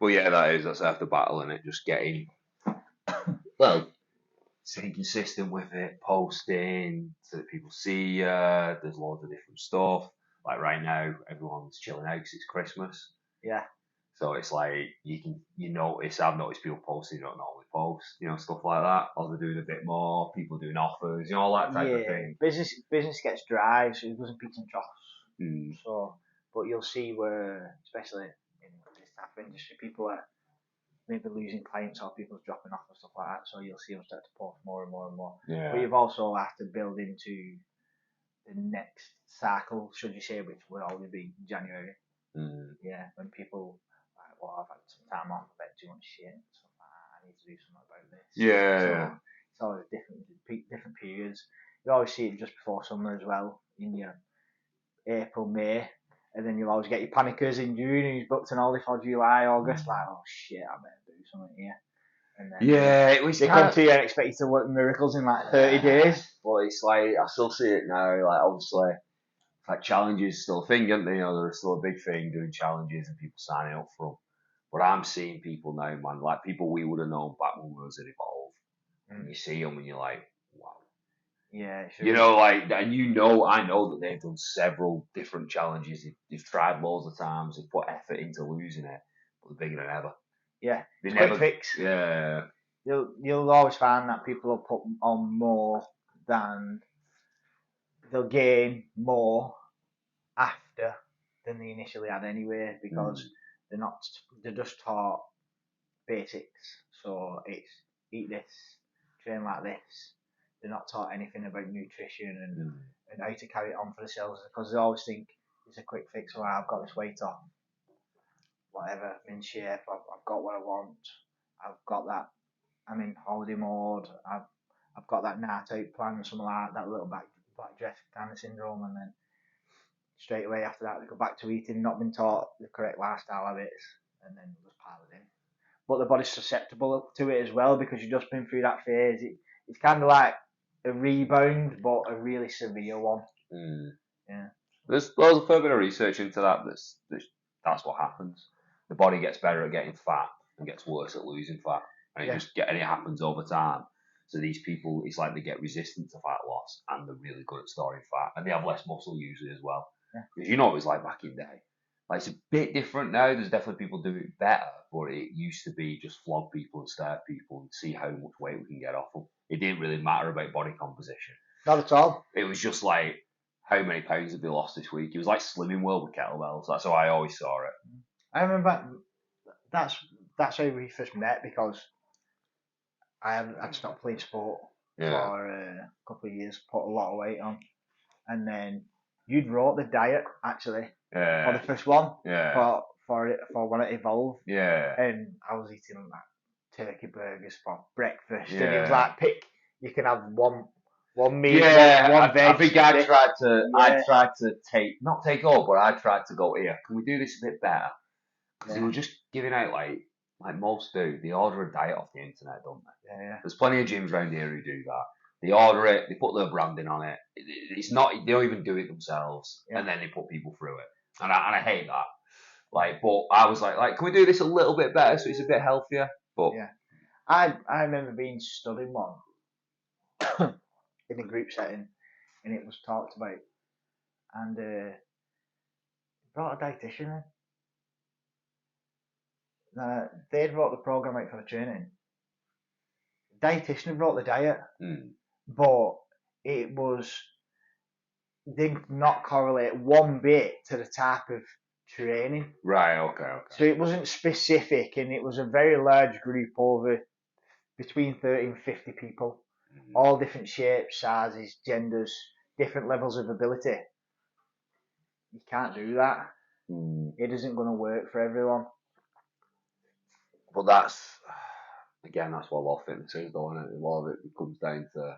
Well, yeah, that's half the battle, and it just getting well, staying consistent with it, posting so that people see you. There's loads of different stuff. Like right now, everyone's chilling out 'cause it's Christmas. Yeah. So it's like I've noticed people posting don't normally post, stuff like that. Or they're doing a bit more, people doing offers, all that type of thing. Business gets dry, so it goes in peaks and troughs. Mm. So, but you'll see where, especially in this type of industry, people are maybe losing clients or people's dropping off and stuff like that. So you'll see them start to post more and more and more. Yeah. But you've also had to build into the next cycle, should you say, which will only be January. Mm. Yeah, when people like, well, I've had some time off, I've had too much shit, and stuff like that. I need to do something about this. Yeah, So yeah. it's always different periods. You always see it just before summer as well, in your April, May, and then you'll always get your panickers in June who's booked an holiday for July, August. Like, oh shit, I better do something here. And then Yeah, it was they come to you and expect you to work miracles in like 30 days. But it's like I still see it now. Like obviously, like challenges are still a thing, aren't they? They're still a big thing doing challenges and people signing up for them. But I'm seeing people now, man, like people we would have known back when we was at Evolve. And you see them and you're like, wow. Yeah, sure. And I know that they've done several different challenges. They've tried loads of times. They've put effort into losing it, but they're bigger than ever. Yeah, They quick fix. Yeah. You'll always find that people will put on more than they'll gain more after than they initially had anyway, because they're just taught basics. So it's eat this, train like this. They're not taught anything about nutrition and how to carry it on for themselves, because they always think it's a quick fix. Well, I've got this weight off, whatever, I'm in shape, I've got what I want, I've got that, I'm in holiday mode, I've got that night out plan, something like that little black dress kind of syndrome, and then straight away after that they go back to eating, not been taught the correct lifestyle habits, and then just pile it in. But the body's susceptible to it as well, because you've just been through that phase. It's kind of like a rebound, but a really severe one. Yeah. There's a fair bit of research into that. That's what happens. The body gets better at getting fat and gets worse at losing fat, and it happens over time. So these people, it's like they get resistant to fat loss, and they're really good at storing fat, and they have less muscle usually as well. Because it was like back in the day. Like it's a bit different now. There's definitely people do it better, but it used to be just flog people and stare people and see how much weight we can get off them. It didn't really matter about body composition. Not at all. It was just like how many pounds have they lost this week. It was like Slimming World with kettlebells. That's how I always saw it. I remember that's how we first met, because I'd stopped playing sport for a couple of years, put a lot of weight on, and then you'd wrote the diet actually for the first one for when it evolved. And I was eating like turkey burgers for breakfast, and it was like you can have one meat, one veg. I think I tried to not take over, but I tried to go here. Can we do this a bit better? Because they were just giving out like most do. They order a diet off the internet, don't they? Yeah. There's plenty of gyms around here who do that. They order it, they put their branding on it. It's not, they don't even do it themselves, and then they put people through it. And I hate that. Like, but I was like, can we do this a little bit better so it's a bit healthier? But I remember being stood in one in a group setting, and it was talked about, and brought a dietitian in. They'd wrote the program out for the training. The dietitian had wrote the diet, but it did not correlate one bit to the type of training. Right, okay. So it wasn't specific, and it was a very large group, over between 30 and 50 people, all different shapes, sizes, genders, different levels of ability. You can't do that. It isn't going to work for everyone. But that's what a lot of fitness is, though, isn't it? A lot of it comes down to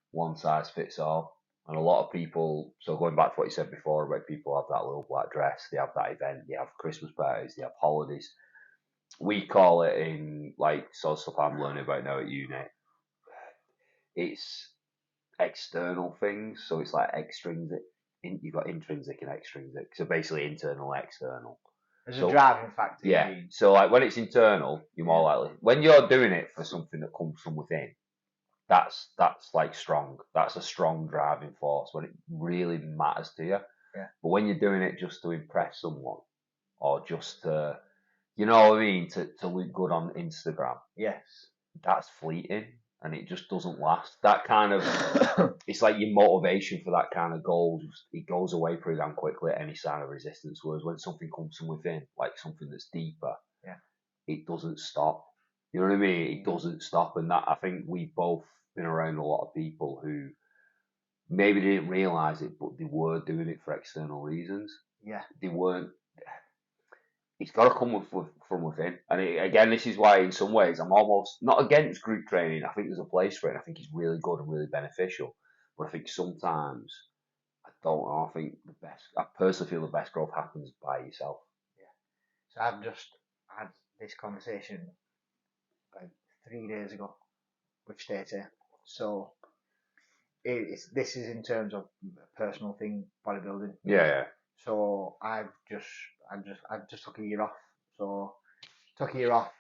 one size fits all. And a lot of people, so going back to what you said before about people have that little black dress, they have that event, they have Christmas parties, they have holidays. We call it in, like, stuff I'm learning about now at uni, it's external things, so it's like extrinsic. You've got intrinsic and extrinsic, so basically internal and external. As a driving factor. Yeah. So like when it's internal, you're more likely. When you're doing it for something that comes from within, that's like strong. That's a strong driving force when it really matters to you. Yeah. But when you're doing it just to impress someone, or just to, you know what I mean, to look good on Instagram. Yes. That's fleeting, and it just doesn't last. That kind of, it's like your motivation for that kind of goal, it goes away pretty damn quickly at any sign of resistance. Whereas when something comes from within, like something that's deeper, it doesn't stop. You know what I mean? It doesn't stop, and that, I think we've both been around a lot of people who maybe didn't realise it, but they were doing it for external reasons. Yeah. They weren't. It's got to come from within. And again, this is why in some ways I'm almost not against group training. I think there's a place for it. I think it's really good and really beneficial. But I think sometimes, I don't know, I personally feel the best growth happens by yourself. Yeah. So I've just had this conversation about 3 days ago with Stacey. So this is in terms of personal thing, bodybuilding. Yeah. So I just took a year off. So took a year off,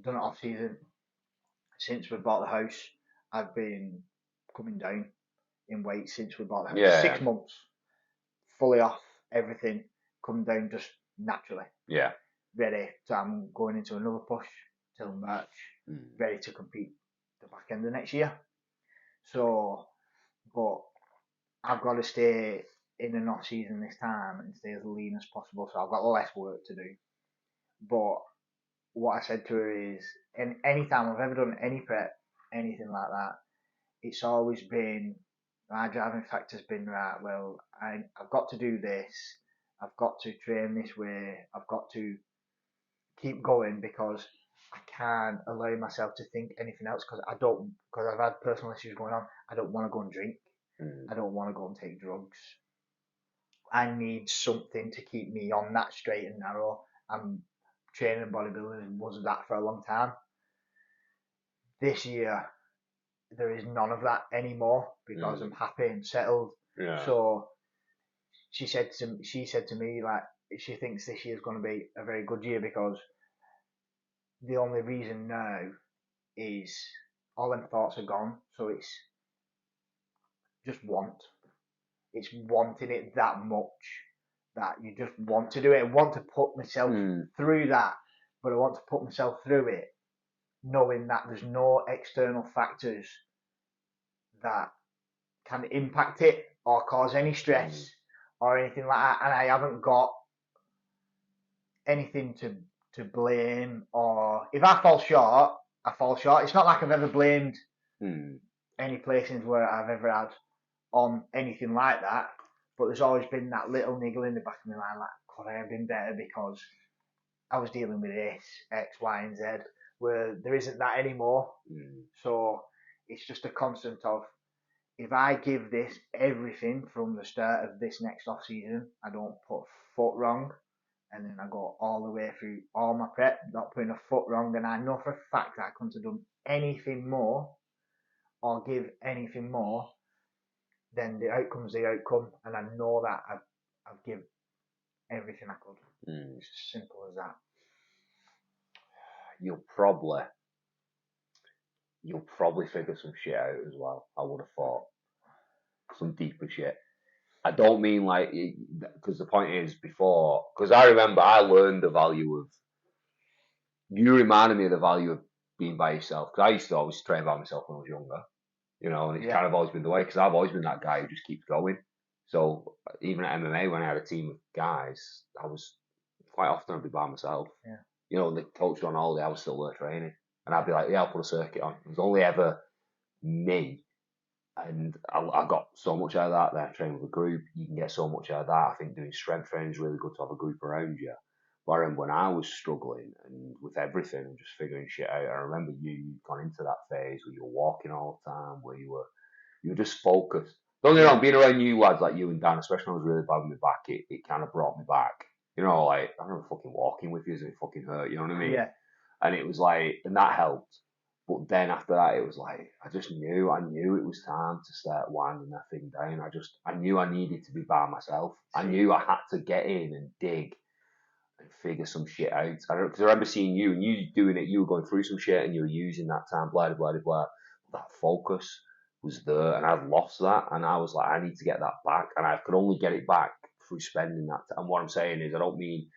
done it off season. Since we bought the house, I've been coming down in weight since we bought the house. Yeah. 6 months, fully off everything, coming down just naturally. Yeah. Ready. So I'm going into another push till March, ready to compete the back end of next year. So, but I've got to stay in an off season this time and stay as lean as possible. So I've got less work to do. But what I said to her is, any time I've ever done any prep, anything like that, it's always been, my driving factor's been, right, well, I've got to do this, I've got to train this way, I've got to keep going because I can't allow myself to think anything else because I've had personal issues going on. I don't want to go and drink. I don't want to go and take drugs. I need something to keep me on that straight and narrow. I'm training and bodybuilding was that for a long time. This year, there is none of that anymore because I'm happy and settled. Yeah. So she said to me like she thinks this year is going to be a very good year because the only reason now is all them thoughts are gone. So it's just it's wanting it that much that you just want to do it. I want to put myself through that, but I want to put myself through it knowing that there's no external factors that can impact it or cause any stress or anything like that. And I haven't got anything to blame, or if I fall short, I fall short. It's not like I've ever blamed any places where I've ever had on anything like that, but there's always been that little niggle in the back of my mind like, could I have been better because I was dealing with this, X, Y, and Z, where there isn't that anymore. So it's just a constant of, if I give this everything from the start of this next off season, I don't put a foot wrong, and then I go all the way through all my prep, not putting a foot wrong, and I know for a fact that I couldn't have done anything more or give anything more, then the outcome's the outcome, and I know that I've given everything I could. It's as simple as that. You'll probably figure some shit out as well. I would have thought some deeper shit. I don't mean like, because the point is before, because I remember I learned the value of, you reminded me of the value of being by yourself, because I used to always train by myself when I was younger, you know, and it's kind of always been the way, because I've always been that guy who just keeps going. So even at MMA, when I had a team of guys, I was quite often I'd be by myself. Yeah. You know, the coach on holiday, I was still there training, and I'd be like, yeah, I'll put a circuit on. It was only ever me. And I got so much out of that. Then I trained with a group. You can get so much out of that. I think doing strength training is really good to have a group around you. But I remember when I was struggling and with everything and just figuring shit out, I remember you'd gone into that phase where you were walking all the time, where you were just focused. Don't get me wrong, being around new lads like you and Dan, especially when I was really bad with my back, it kind of brought me back. You know, like, I remember fucking walking with you as it fucking hurt, you know what I mean? Yeah. And it was like, and that helped. But then after that, it was like, I knew it was time to start winding that thing down. I knew I needed to be by myself. I knew I had to get in and dig and figure some shit out. Because I remember seeing you and you doing it. You were going through some shit and you were using that time, blah blah blah blah. That focus was there, and I'd lost that, and I was like, I need to get that back, and I could only get it back through spending that. And what I'm saying is, I don't mean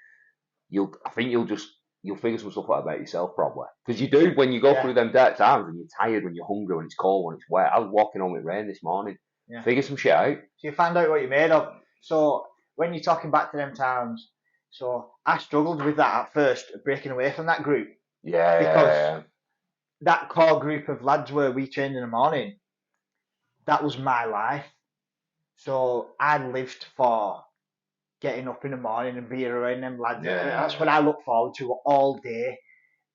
I think you'll figure some stuff out about yourself probably, because you do when you go through them dark times when you're tired, when you're hungry, when it's cold, when it's wet. I was walking home with rain this morning. Yeah. Figure some shit out. So you find out what you're made of. So when you're talking back to them times, so I struggled with that at first, breaking away from that group. Yeah. Because that core group of lads where we trained in the morning, that was my life. So I lived for getting up in the morning and being around them lads. Yeah. That's what I look forward to all day,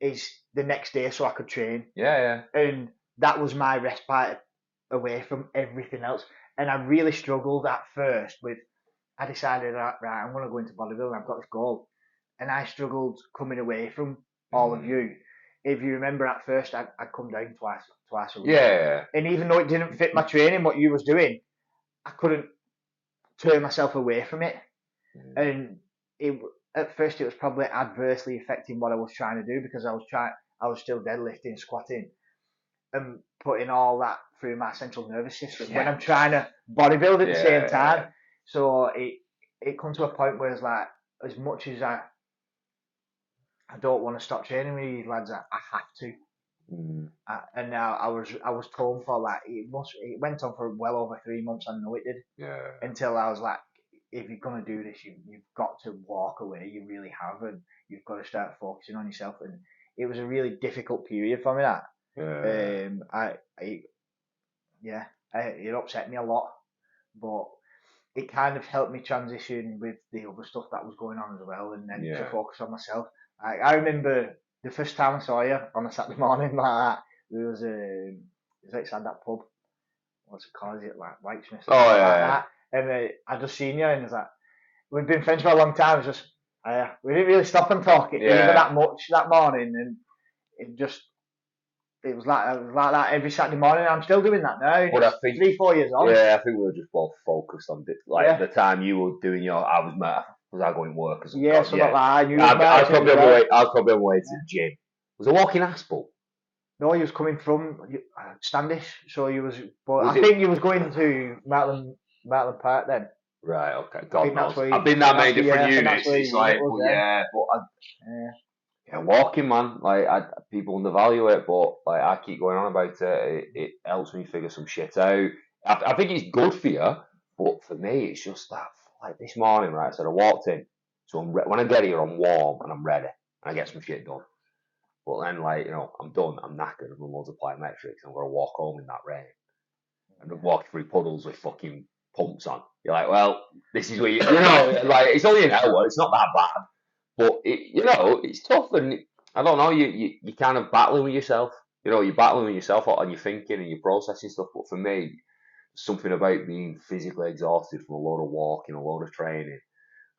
is the next day so I could train. Yeah. And that was my respite away from everything else. And I really struggled at first with, I decided, right, I'm going to go into bodybuilding, I've got this goal. And I struggled coming away from all of you. If you remember at first, I'd come down twice a week. Yeah. And even though it didn't fit my training, what you was doing, I couldn't turn myself away from it. And at first it was probably adversely affecting what I was trying to do, because I was still deadlifting, squatting, and putting all that through my central nervous system when I'm trying to bodybuild at the same time. Yeah. So it comes to a point where it's like, as much as I don't want to stop training with these lads, I have to. And now I was told for like, it went on for well over 3 months. I know it did. Yeah. Until I was like, if you're gonna do this, you've got to walk away. You really have, and you've got to start focusing on yourself. And it was a really difficult period for me. That. It upset me a lot, but it kind of helped me transition with the other stuff that was going on as well, and then to focus on myself. I remember the first time I saw you on a Saturday morning like that. It was outside that pub. What's it called? Is it like Whitesmith? That. And I just seen you, and it's like, we've been friends for a long time. It's just, we didn't really stop and talk even that much that morning, and it was like that every Saturday morning. I'm still doing that now. But I think 3-4 years on. Yeah, I think we were just both focused on the time you were doing I was I going to work as a something like that. I was probably on my way to the gym. Was I walking Aspel? No, he was coming from Standish, so he was. But I think he was going to Maitland Park then. Right. Okay. God knows. I've been that many different units. It's like, walking, man. Like, people undervalue it, but like I keep going on about it. It helps me figure some shit out. I think it's good for you, but for me, it's just that. Like this morning, right? So I walked in, so when I get here, I'm warm and I'm ready, and I get some shit done. But then, I'm done. I'm knackered. I'm loads of plyometrics. I'm gonna walk home in that rain. I'm walking through puddles with fucking pumps on. You're like, well, this is where it's only an hour. It's not that bad, but it's tough, and I don't know. You kind of battling with yourself. You're battling with yourself and you're thinking and you're processing stuff. But for me, something about being physically exhausted from a load of walking, a load of training.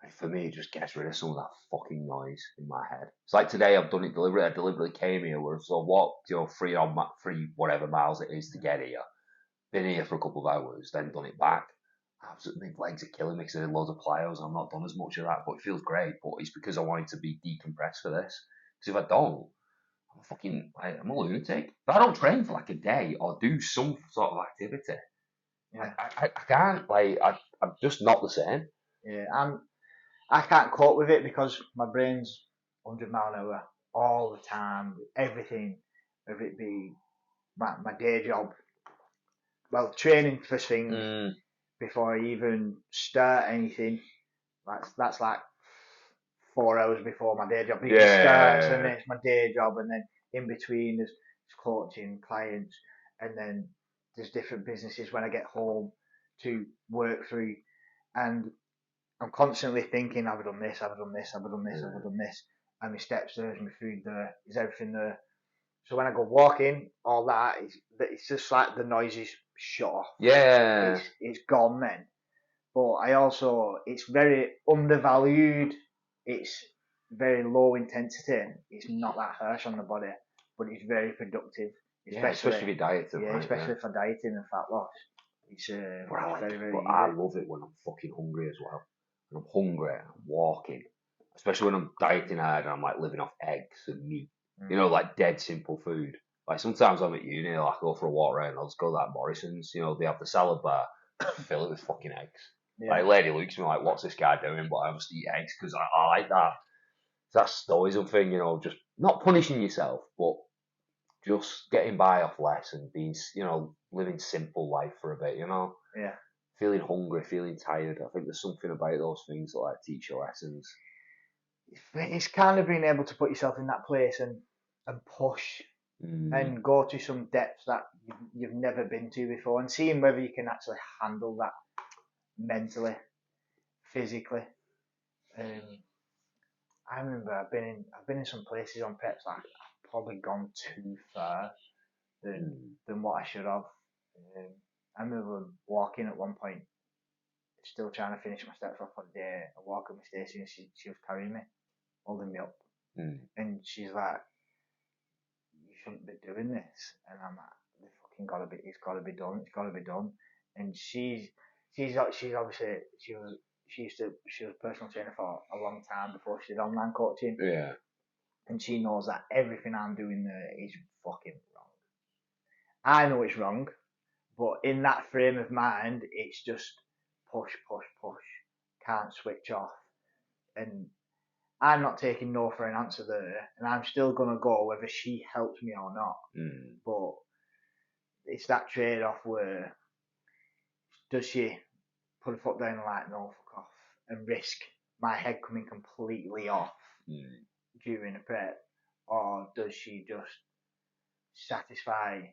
And for me, it just gets rid of some of that fucking noise in my head. It's like today, I've done it deliberately. I deliberately came here, so I walked, 3 whatever miles it is to get here. Been here for a couple of hours, then done it back. Absolutely, my legs are killing me because I did loads of plyos. I've not done as much of that, but it feels great. But it's because I wanted to be decompressed for this. Because if I don't, I'm a lunatic. If I don't train for like a day or do some sort of activity, I can't. I'm just not the same. Yeah, I can't cope with it because my brain's 100 mile an hour all the time. Everything, whether it be my day job. Well, training first thing before I even start anything. That's like 4 hours before my day job even starts, and then it's my day job, and then in between there's coaching clients, and then there's different businesses when I get home to work through, and I'm constantly thinking, have I done this, have I done this, have I done this, have I done this, and my steps there, is my food there, is everything there. So when I go walking, all that, it's just like the noise is shut off. Yeah. It's gone then. But it's very undervalued. It's very low intensity. It's not that harsh on the body, but it's very productive. Especially for dieting. Yeah, especially for dieting and fat loss. It's very, very I love it when I'm fucking hungry as well. When I'm hungry, I'm walking. especially when I'm dieting hard and I'm like living off eggs and meat, you know, like dead simple food. Like sometimes I'm at uni, I'll go for a walk around, I'll just go to that Morrison's, you know, they have the salad bar, fill it with fucking eggs. Yeah. Like lady looks at me like, what's this guy doing? But I just eat eggs because I like that. It's that stoicism thing, you know, just not punishing yourself, but just getting by off less and being, you know, living simple life for a bit, you know. Yeah. Feeling hungry, feeling tired. I think there's something about those things that like teach you lessons. It's kind of being able to put yourself in that place and push and go to some depths that you've never been to before, and seeing whether you can actually handle that mentally, physically. I remember I've been in some places on preps that I've probably gone too far than what I should have. I remember walking at one point, still trying to finish my steps off for the day. I walk with Stacey and she was carrying me, holding me up, and she's like, "You shouldn't be doing this," and I'm like, "It's fucking gotta be. It's gotta be done. It's gotta be done." And she's obviously she was a personal trainer for a long time before she did online coaching. Yeah. And she knows that everything I'm doing there is fucking wrong. I know it's wrong, but in that frame of mind, it's just push. Can't switch off. And I'm not taking no for an answer there, and I'm still gonna go whether she helps me or not. But it's that trade-off where does she put a foot down and like, no, fuck off, and risk my head coming completely off during a prep, or does she just satiate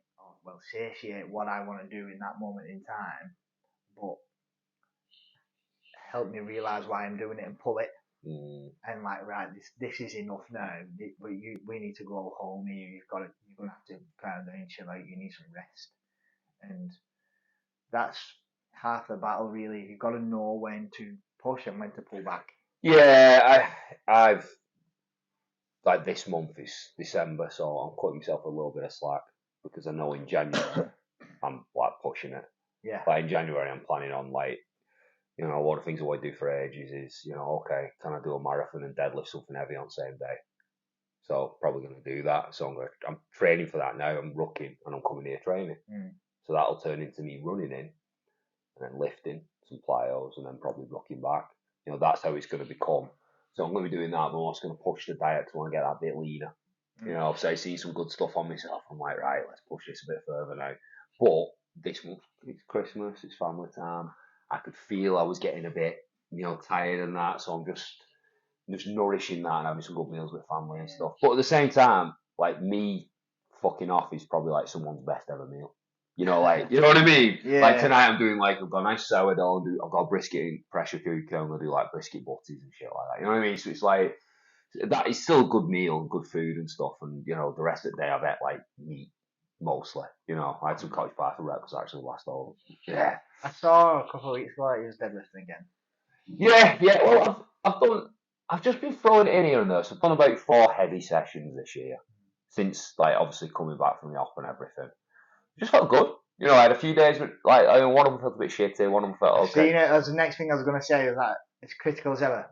what I want to do in that moment in time, but help me realise why I'm doing it and pull it, and like, right, this is enough now. We need to go home here. You're gonna have to calm down, chill out. You need some rest, and that's half the battle really. You've got to know when to push and when to pull back. Yeah, I've like this month is December, so I'm cutting myself a little bit of slack because I know in January I'm like pushing it. Yeah. Like in January I'm planning on like, you know, one of the things I want to do for ages is, you know, okay, can I do a marathon and deadlift something heavy on the same day? So probably going to do that. So I'm training for that now. I'm rucking and I'm coming here training. So that'll turn into me running in and then lifting some plyos and then probably rucking back. You know, that's how it's going to become. So I'm going to be doing that, but I'm also going to push the diet because I want to get that bit leaner. You know, so I see some good stuff on myself. I'm like, right, let's push this a bit further now. But this month, it's Christmas, it's family time. I could feel I was getting a bit, you know, tired and that. So I'm just nourishing that and having some good meals with family and stuff. But at the same time, like me fucking off is probably like someone's best ever meal. You know, like, you know what I mean? Yeah. Like tonight I'm doing like, I've got a nice sourdough, I've got a brisket in pressure cooker, I'm going to do like brisket butties and shit like that. You know what I mean? So it's like, that is still a good meal, good food and stuff. And, you know, the rest of the day I've ate like meat, mostly. You know, I had some cottage pie for breakfast actually last over. Yeah. I saw a couple of weeks ago that he was deadlifting again. Yeah. Well, I've just been throwing it in here and there. So I've done about 4 heavy sessions this year. Since, like, obviously coming back from the op and everything. Just felt good. You know, I had a few days, like, I mean, one of them felt a bit shitty, one of them felt okay. Seen it, as the next thing I was going to say was that it's critical as ever.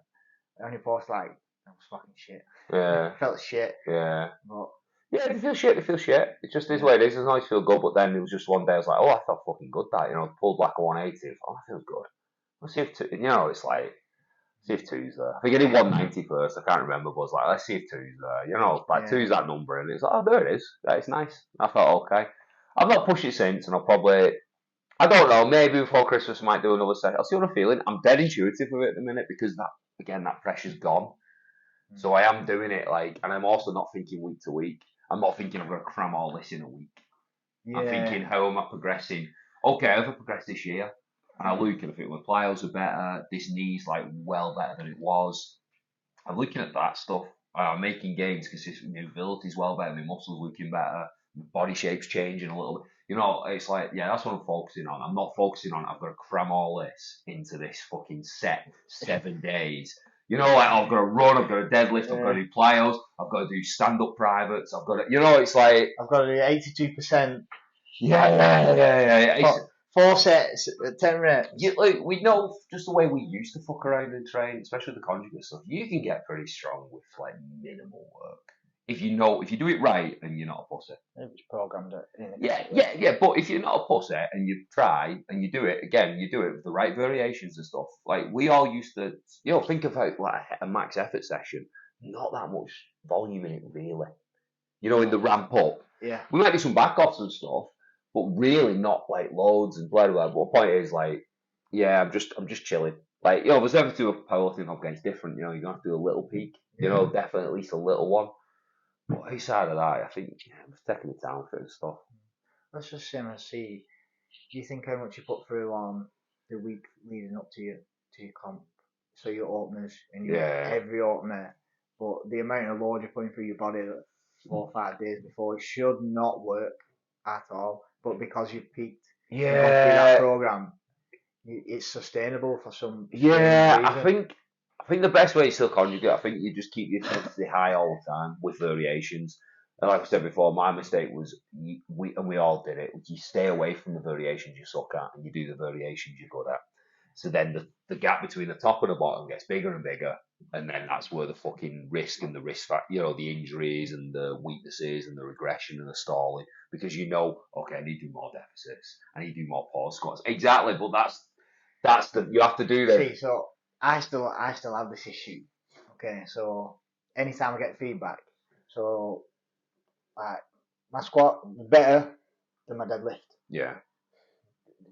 I only post like, that was fucking shit. Yeah. It felt shit. Yeah. But yeah, they feel shit. It just is what it is. It doesn't always feel good, but then it was just one day I was like, oh, I felt fucking good that, you know, pulled back a 180. Oh, that feels good. Let's see if, you know, it's like, see if 2's there. I think I did 190 first, I can't remember, but I was like, let's see if 2's there. You know, like 2's that number, and it's like, oh, there it is. It's nice. I felt okay. I've not pushed it since, and I'll probably, I don't know, maybe before Christmas I might do another session. I'll see what I'm feeling. I'm dead intuitive with it at the minute because that, again, that pressure's gone. So I am doing it like, and I'm also not thinking week to week. I'm not thinking I'm going to cram all this in a week. Yeah. I'm thinking, how am I progressing? Okay, have I progressed this year? And I look and I think my plyos are better. This knee's like well better than it was. I'm looking at that stuff. I'm making gains consistent. My mobility's well better. My muscles looking better. My body shape's changing a little bit. You know, it's like, yeah, that's what I'm focusing on. I'm not focusing on, I've got to cram all this into this fucking set 7 days. You know, like, I've got to run, I've got to deadlift, I've got to do plyos, I've got to do stand-up privates, I've got to, you know, it's like... I've got to do 82%. Yeah. 4 sets at 10 reps. We know just the way we used to fuck around and train, especially the conjugate stuff. You can get pretty strong with like minimal work if you do it right and you're not a pussy. It's programmed it. Yeah. But if you're not a pussy and you try and you do it again, you do it with the right variations and stuff. Like we all used to, think about like a max effort session. Not that much volume in it, really. In the ramp up. Yeah. We might do some back offs and stuff, but really not like loads and blah blah. But the point is, like, yeah, I'm just chilling. Like, there's every to a powerlifting hub game, it's different. You're gonna have to do a little peak. Definitely at least a little one. But outside of that, I think I'm just taking the time for it and stuff. Let's just see. Do you think how much you put through on the week leading up to your comp? So your openers and every opener, but the amount of load you're putting through your body 4 or 5 days before, it should not work at all. But because you've peaked through that program, it's sustainable for some. Yeah, I think the best way is still conjugate. I think you just keep your intensity high all the time with variations. And like I said before, my mistake was we all did it. You stay away from the variations you suck at, and you do the variations you're good at. So then the gap between the top and the bottom gets bigger and bigger, and then that's where the fucking risk and the risk factor, the injuries and the weaknesses and the regression and the stalling, because okay, I need to do more deficits, I need to do more pause squats. Exactly, but that's you have to do that. See, so I still have this issue. Okay, so anytime I get feedback, so like my squat is better than my deadlift. Yeah.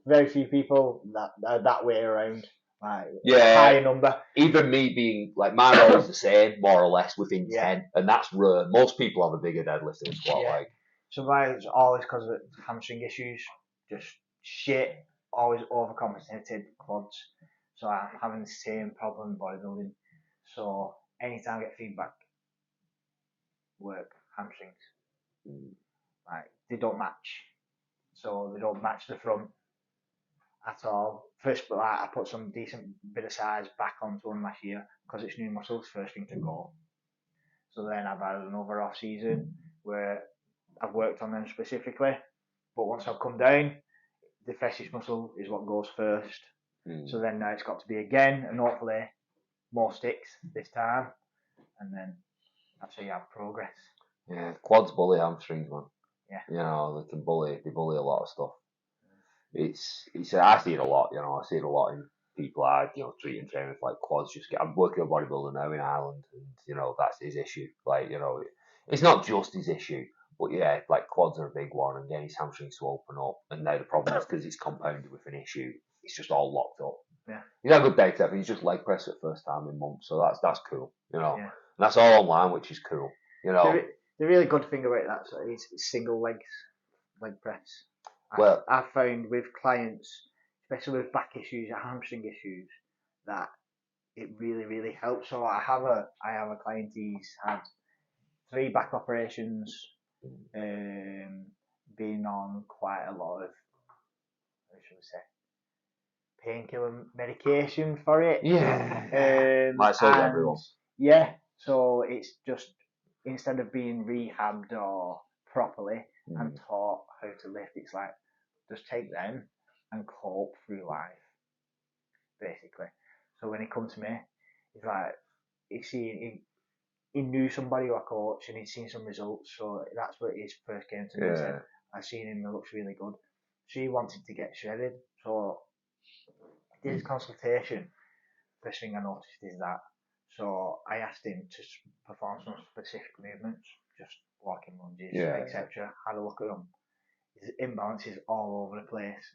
Very few people that are that way around. Like a higher number. Even me being like mine always the same, more or less within 10, and that's rare. Most people have a bigger deadlift than a squat. Like so mine's always because of hamstring issues, just shit. Always overcompensated quads. So I'm having the same problem bodybuilding. So anytime I get feedback, work hamstrings. Like they don't match. So they don't match the front at all. First, but I put some decent bit of size back onto them last year because it's new muscles, first thing to go. So then I've had another off season where I've worked on them specifically. But once I've come down, the fascious muscle is what goes first. So then now it's got to be again, and hopefully more sticks this time, and then that's how you have progress. Yeah, quads bully hamstrings, man. Yeah. They can bully a lot of stuff. It's I see it a lot, I see it a lot in people I treat and train with like quads. I'm working on bodybuilder now in Ireland, and that's his issue. Like it's not just his issue, but yeah, like quads are a big one, and then his hamstrings to open up, and now the problem is because it's compounded with an issue, it's just all locked up. Yeah. He's had a good day tech, he's just leg press for the first time in months, so that's cool, And that's all online, which is cool, The really good thing about that is single leg press. I've found with clients, especially with back issues or hamstring issues, that it really, really helps. So I have a client, he's had 3 back operations, been on quite a lot of, how should we say, painkiller medication for it. Yeah. Might save everyone. Yeah, so it's just, instead of being rehabbed or properly and taught how to lift, it's like, just take them and cope through life, basically. So when he come to me, he's like, he knew somebody or a coach and he'd seen some results, so that's what his first came to me and said, I've seen him, he looks really good. She wanted to get shredded, so I did his consultation. First thing I noticed is that. So I asked him to perform some specific movements, just walking lunges, etc. Had a look at them. His imbalances all over the place.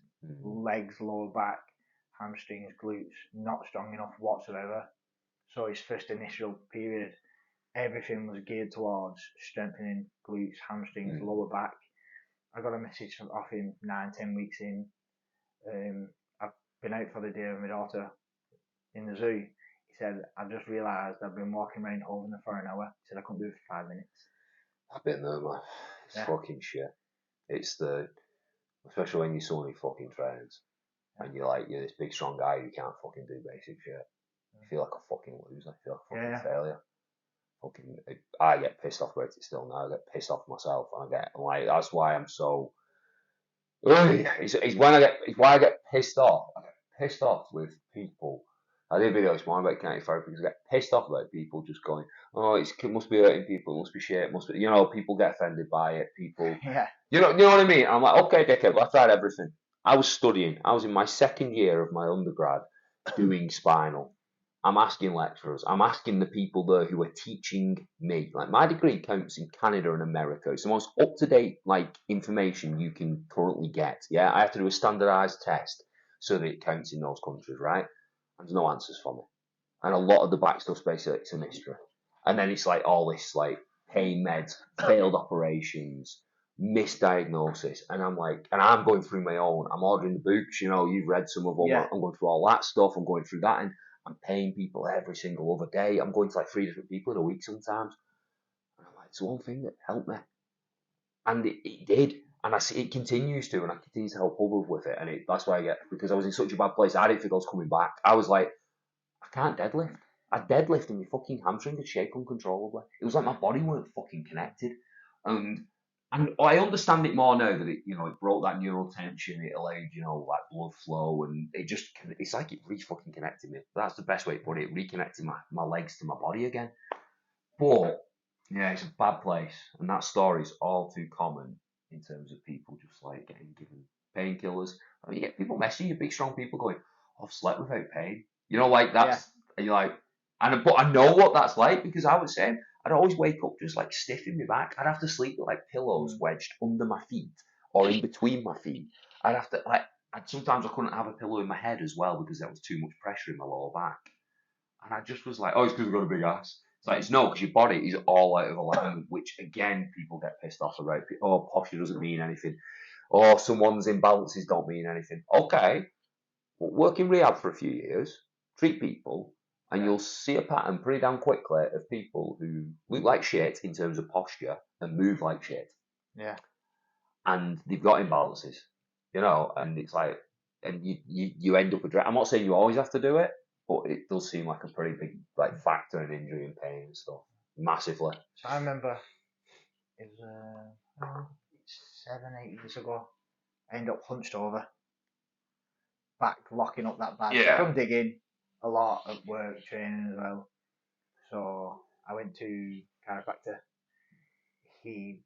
Legs, lower back, hamstrings, glutes, not strong enough whatsoever. So his first initial period, everything was geared towards strengthening glutes, hamstrings, lower back. I got a message off him 9-10 weeks in. I've been out for the day with my daughter in the zoo. He said, I just realised I've been walking around holding her for an hour. He said I couldn't do it for 5 minutes. I've been there, man. It's fucking shit. It's especially when you're someone who fucking trains, and you're this big strong guy who can't fucking do basic shit. You feel like a fucking loser. I feel like a fucking failure. I get pissed off about it still now. I get pissed off myself, and that's why I'm so It's why I get pissed off. I get pissed off with people. I did videos more about kinetic therapy because I get pissed off about people just going, oh, it must be hurting people, it must be shit, it must be, people get offended by it, people, Yeah. you know what I mean? I'm like, okay, dickhead, well, I've tried everything. I was studying. I was in my second year of my undergrad doing spinal. I'm asking lecturers. I'm asking the people there who are teaching me. Like my degree counts in Canada and America. It's the most up to date information you can currently get. Yeah, I have to do a standardized test so that it counts in those countries, right? And there's no answers for me. And a lot of the back stuff's basically it's a mystery. And then it's like all this pain meds, failed operations, misdiagnosis, and I'm going through my own. I'm ordering the books, you've read some of them. Yeah. I'm going through all that stuff. I'm going through that, and I'm paying people every single other day. I'm going to 3 different people in a week sometimes. And I'm like, it's one thing that helped me, and it did, and I see it continues to, and I continue to help others with it, and that's why because I was in such a bad place. I didn't think I was coming back. I was like, I can't deadlift. I deadlift and my fucking hamstring would shake uncontrollably. It was like my body weren't fucking connected. And I understand it more now that it broke that neural tension, it allowed, blood flow, and it's like it fucking connected me. That's the best way to put it. Reconnecting my legs to my body again. But, yeah, it's a bad place. And that story is all too common in terms of people just getting given painkillers. I mean, you get people messaging you, big strong people going, I've slept without pain. That's, and you're like, but I know what that's like because I was saying, I'd always wake up just stiff in my back. I'd have to sleep with pillows wedged under my feet or in between my feet. I'd have to, sometimes I couldn't have a pillow in my head as well because there was too much pressure in my lower back. And I just was like, oh, it's because I've got a big ass. It's like, it's no, because your body is all out of alignment, which again, people get pissed off about. Oh, posture doesn't mean anything. Or someone's imbalances don't mean anything. Okay, well, work in rehab for a few years, treat people, and you'll see a pattern pretty damn quickly of people who look like shit in terms of posture and move like shit. Yeah. And they've got imbalances, and it's like, and you end up I'm not saying you always have to do it, but it does seem like a pretty big factor in injury and pain and stuff, massively. So I remember it was 7-8 years ago. I ended up hunched over, back locking up that bad. Yeah. From digging, a lot of work, training as well. So I went to chiropractor. He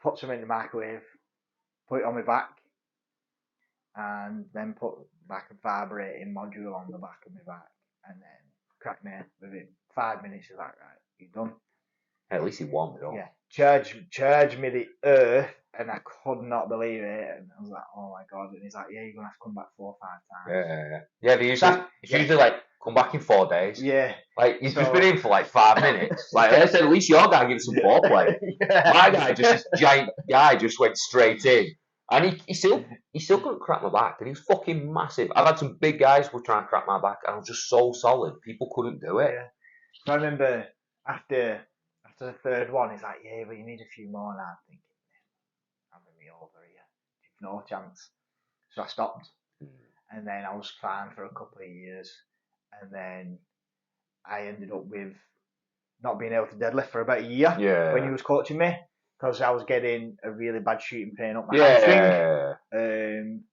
put some in the microwave, put it on my back, and then put back a vibrating module on the back of my back, and then cracked me within 5 minutes. He's like, right, you're done. At least he warmed it up. Yeah, charged me the earth, and I could not believe it. And I was like, oh my god! And he's like, yeah, you're gonna have to come back 4 or 5 times. Yeah. It's usually come back in 4 days. Yeah. You've just been in for 5 minutes. I said, at least your guy gives some foreplay. Yeah. My guy, this giant guy, just went straight in, and he still couldn't crack my back, and he was fucking massive. I've had some big guys who were trying to crack my back, and I was just so solid. People couldn't do it. Yeah. So I remember after the third one, he's like, yeah, but you need a few more. And I'm thinking, I'm going to be over here. No chance. So I stopped. And then I was fine for a couple of years. And then I ended up with not being able to deadlift for about a year when he was coaching me. Because I was getting a really bad shooting pain up my hamstring.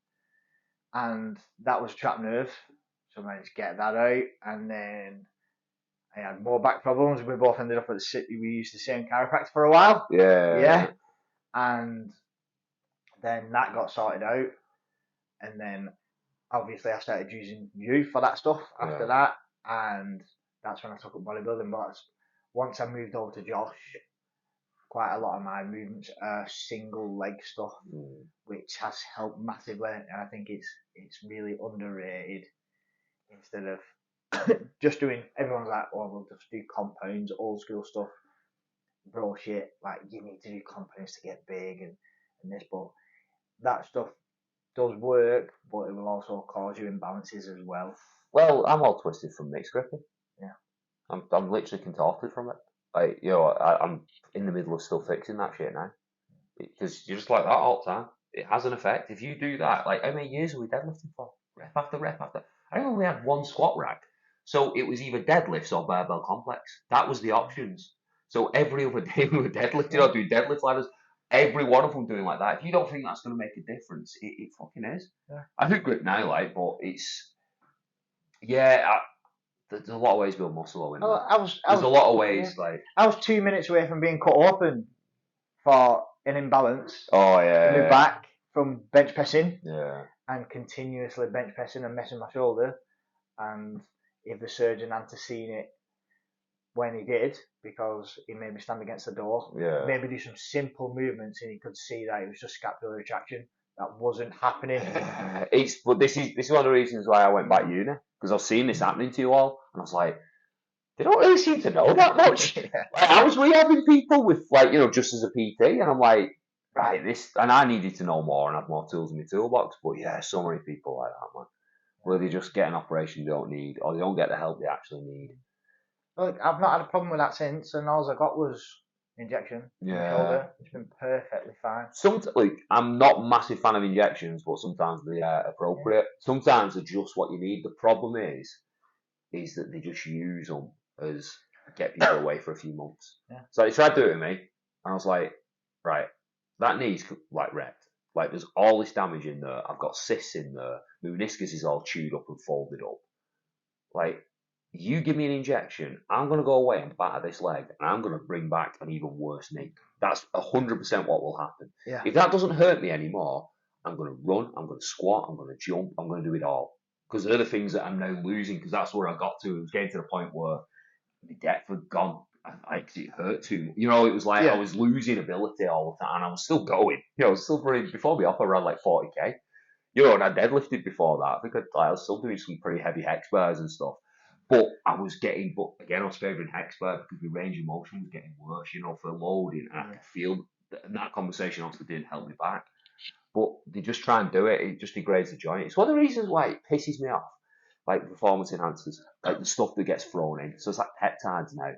And that was a trapped nerve. So I managed to get that out. And then I had more back problems. We both ended up at the city. We used the same chiropractor for a while. Yeah. And then that got sorted out. And then obviously I started using you for that stuff after that. And that's when I took up bodybuilding. But once I moved over to Josh, quite a lot of my movements are single leg stuff, which has helped massively. And I think it's really underrated. Instead of just doing, everyone's like, oh, we'll just do compounds, old school stuff, bro shit, you need to do compounds to get big and this, but that stuff does work, but it will also cause you imbalances as well. Well, I'm all twisted from mixed gripping. Yeah. I'm literally contorted from it. I'm in the middle of still fixing that shit now. Because you're just like that all the time. It has an effect. If you do that, how many years are we deadlifting for? Rep after rep after. I only had one squat rack. So it was either deadlifts or barbell complex. That was the options. So every other day we were deadlifting or doing deadlift ladders. every one of them doing like that. If you don't think that's going to make a difference, it fucking is. Yeah. I do grip now, like, but it's, yeah, there's a lot of ways to build muscle, isn't there? There's a lot of ways, like. I was 2 minutes away from being cut open for an imbalance Oh, in yeah. my back from bench pressing Yeah. and continuously bench pressing and messing my shoulder. And if the surgeon hadn't seen it when he did, because he made me stand against the door, Yeah. maybe do some simple movements and he could see that it was just scapular retraction. That wasn't happening. But this is one of the reasons why I went back uni, because I've seen this happening to you all, and I was like, they don't really seem to know that much. Yeah. Like, I was rehabbing people with, like, just as a PT, and I'm like, right, and I needed to know more and have more tools in my toolbox. But yeah, so many people like that, man, where they just get an operation they don't need, or they don't get the help they actually need. Look, I've not had a problem with that since, and all I got was injection in my shoulder. It's been perfectly fine. I'm not a massive fan of injections, but sometimes they are appropriate. Yeah. Sometimes they're just what you need. The problem is that they just use them as get people away for a few months. Yeah. So they tried to do it with me, and I was like, right, that knee's like wrecked. Like, there's all this damage in there. I've got cysts in there. My meniscus is all chewed up and folded up. Like, you give me an injection, I'm going to go away and batter this leg, and I'm going to bring back an even worse knee. That's 100% what will happen. Yeah. If that doesn't hurt me anymore, I'm going to run, I'm going to squat, I'm going to jump, I'm going to do it all. Because they're the things that I'm now losing, because that's where I got to. It was getting to the point where the depth had gone. It hurt too much. It was like I was losing ability all the time, and I was still going. I was still running. Before my offer, I ran like 40k. And I deadlifted before that. I think I was still doing some pretty heavy hex bars and stuff. But I was favouring hex bar because the range of motion was getting worse, for loading. And I could feel that conversation also didn't help me back. But they just try and do it. It just degrades the joint. It's one of the reasons why it pisses me off. Like performance enhancers, like the stuff that gets thrown in. So it's like peptides now.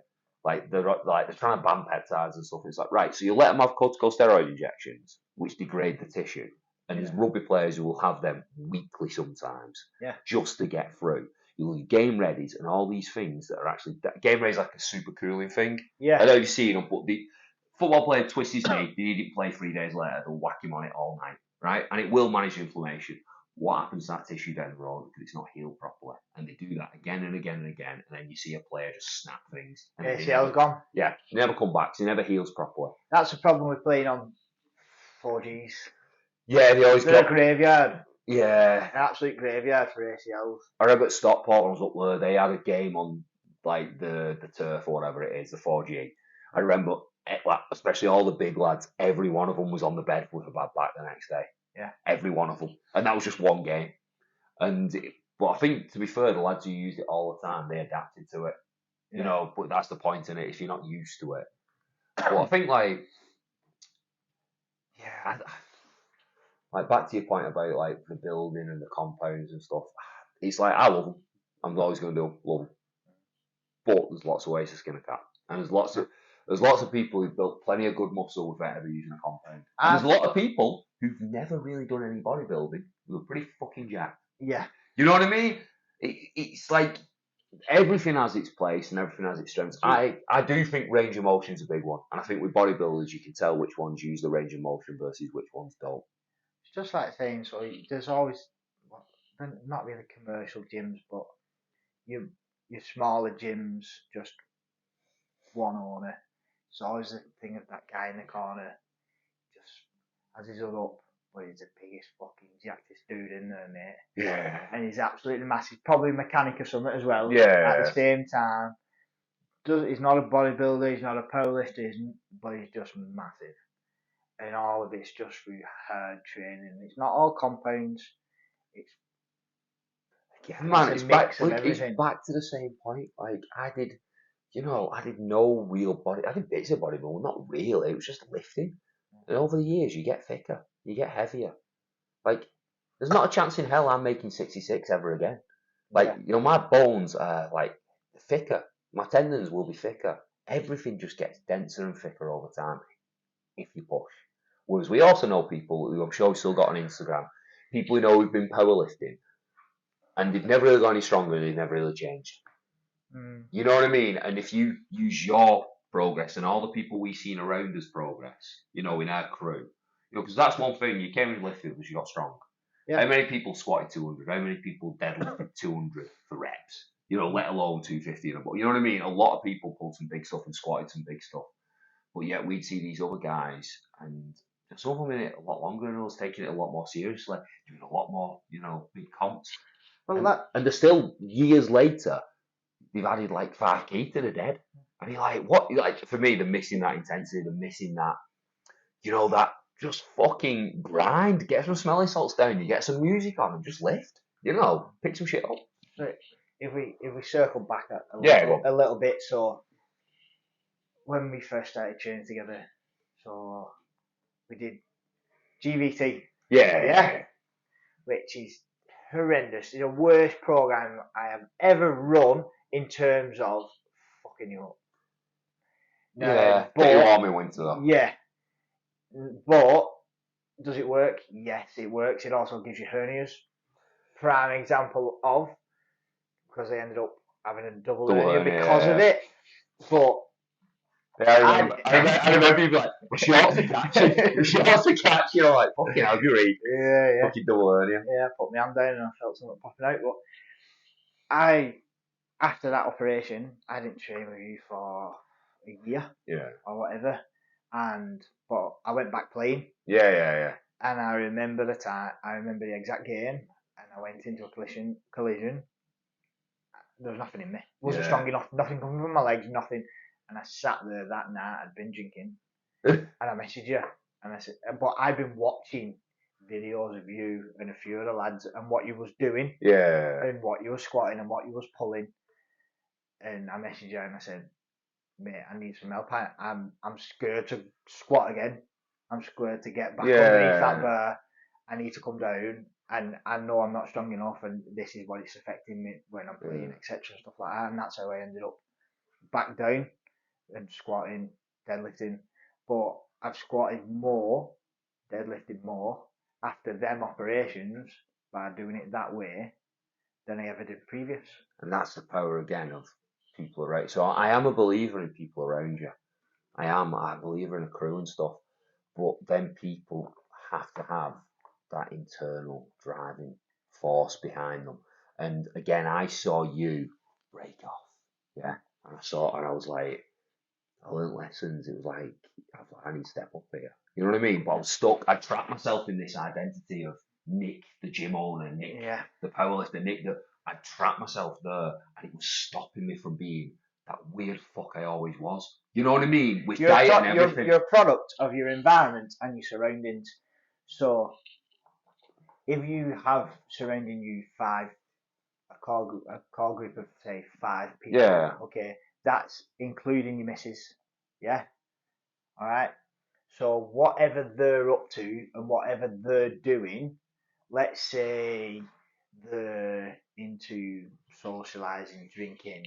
Like they're trying to ban peptides and stuff. It's like, right, so you let them have corticosteroid injections, which degrade the tissue. And there's rugby players who will have them weekly sometimes, just to get through. You'll use game readies and all these things that are actually game ready is like a super cooling thing. Yeah. I know you've seen them, but the football player twists his knee, they need to play 3 days later, they'll whack him on it all night, right? And it will manage inflammation. What happens to that tissue down the road because it's not healed properly? And they do that again and again and again, and then you see a player just snap things. And ACL's gone. Yeah, they never come back, so it never heals properly. That's the problem with playing on 4Gs. Yeah, they're a graveyard. Yeah. An absolute graveyard for ACLs. I remember at Stockport, when I was up there, they had a game on like the turf or whatever it is, the 4G. I remember, especially all the big lads, every one of them was on the bed with a bad back the next day. Yeah. Every one of them. And that was just one game. But I think, to be fair, the lads who used it all the time, they adapted to it. Yeah. But that's the point in it, if you're not used to it. But I think, back to your point about, the building and the compounds and stuff, it's like, I love them. I'm always going to love them. But there's lots of ways to skin a cat. And there's lots of people who've built plenty of good muscle without ever using a compound. And there's a lot of people who've never really done any bodybuilding who are pretty fucking jacked. Yeah. You know what I mean? It's like everything has its place and everything has its strengths. I do think range of motion is a big one. And I think with bodybuilders, you can tell which ones use the range of motion versus which ones don't. It's just like saying, so there's always, not really commercial gyms, but your smaller gyms, just one owner. It's always the thing of that guy in the corner, just has his hood up, but he's the biggest fucking jackest dude in there, mate. Yeah. And he's absolutely massive. Probably a mechanic or something as well. Yeah. At the same time, he's not a bodybuilder, he's not a powerlifter, but he's just massive. And all of it's just through hard training. It's not all compounds. It's it's back to the same point. Like I did no real body. I did bits of bodybuilding, not real. It was just lifting. And over the years, you get thicker, you get heavier. Like there's not a chance in hell I'm making 66 ever again. Like my bones are thicker. My tendons will be thicker. Everything just gets denser and thicker over time if you push. Whereas we also know people who I'm sure we've still got on Instagram, people who know who've been powerlifting, and they've never really got any stronger, they've never really changed. You know what I mean? And if you use your progress and all the people we seen around us progress, in our crew. Because that's one thing, you came in lifting because you got strong. Yeah. How many people squatted 200? How many people deadlifted 200 for reps? Let alone 250 and above. You know what I mean? A lot of people pulled some big stuff and squatted some big stuff. But yet we'd see these other guys, and some of them in it a lot longer than us, taking it a lot more seriously, doing a lot more, big comps. Well, and they're still, years later, they've added like 5K to the dead. I mean, like, what? Like, for me, they're missing that intensity, they're missing that, that just fucking grind. Get some smelling salts down, you get some music on and just lift, pick some shit up. So if we circle back a little bit, so when we first started training together, so we did GVT. Yeah. Which is horrendous. It's the worst program I have ever run in terms of fucking you up. No, but you warm in winter though. Yeah. But does it work? Yes, it works. It also gives you hernias. Prime example of, because I ended up having a double hernia because of it. But I remember you like, shorts to catch, like, fucking hell, you're right. Yeah. Fucking double hernia. Yeah, I put my hand down and I felt something popping out. But after that operation, I didn't train with you for a year. Yeah. Or whatever. But I went back playing. Yeah. And I remember the exact game, and I went into a collision. There was nothing in me. Wasn't strong enough. Nothing coming from my legs. Nothing. And I sat there that night. I'd been drinking, and I messaged you, and I said, "But I've been watching videos of you and a few of the lads and what you was doing, and what you was squatting and what you was pulling." And I messaged you and I said, "Mate, I need some help. I'm scared to squat again. I'm scared to get back underneath that bar. I need to come down, and I know I'm not strong enough, and this is what it's affecting me when I'm playing, etc. and stuff like that." And that's how I ended up back down and squatting, deadlifting. But I've squatted more, deadlifted more after them operations by doing it that way than I ever did previous. And that's the power again of people around. So I am a believer in people around you. I'm a believer in a crew and stuff. But then people have to have that internal driving force behind them. And again, I saw you break off. Yeah. And I was like, I learned lessons. It was like, I need to step up here. You know what I mean? But I was stuck. I trapped myself in this identity of Nick, the gym owner, Nick, the powerlifter, Nick, I trapped myself there, and it was stopping me from being that weird fuck I always was. You know what I mean? With diet and everything. You're a product of your environment and your surroundings. So, if you have surrounding you a core group of say 5 people. Yeah. Okay, that's including your missus. Yeah. All right. So whatever they're up to and whatever they're doing, let's say they're into socializing, drinking,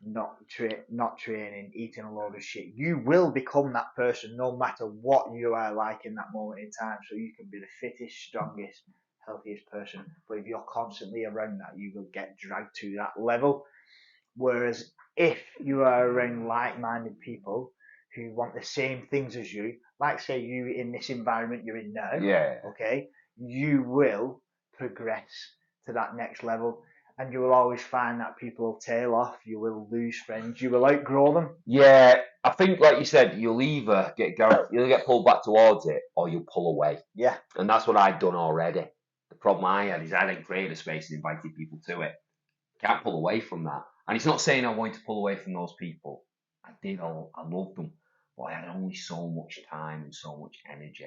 not training, eating a load of shit. You will become that person no matter what you are like in that moment in time. So you can be the fittest, strongest, healthiest person. But if you're constantly around that, you will get dragged to that level. Whereas if you are around like-minded people who want the same things as you, like say you in this environment you're in now, okay, you will progress to that next level. And you will always find that people will tail off, you will lose friends, you will outgrow them. Yeah, I think, like you said, you'll either get pulled back towards it, or you'll pull away. Yeah. And that's what I'd done already. The problem I had is I didn't create a space and invited people to it. Can't pull away from that. And it's not saying I wanted to pull away from those people. I did. I loved them. But I had only so much time and so much energy,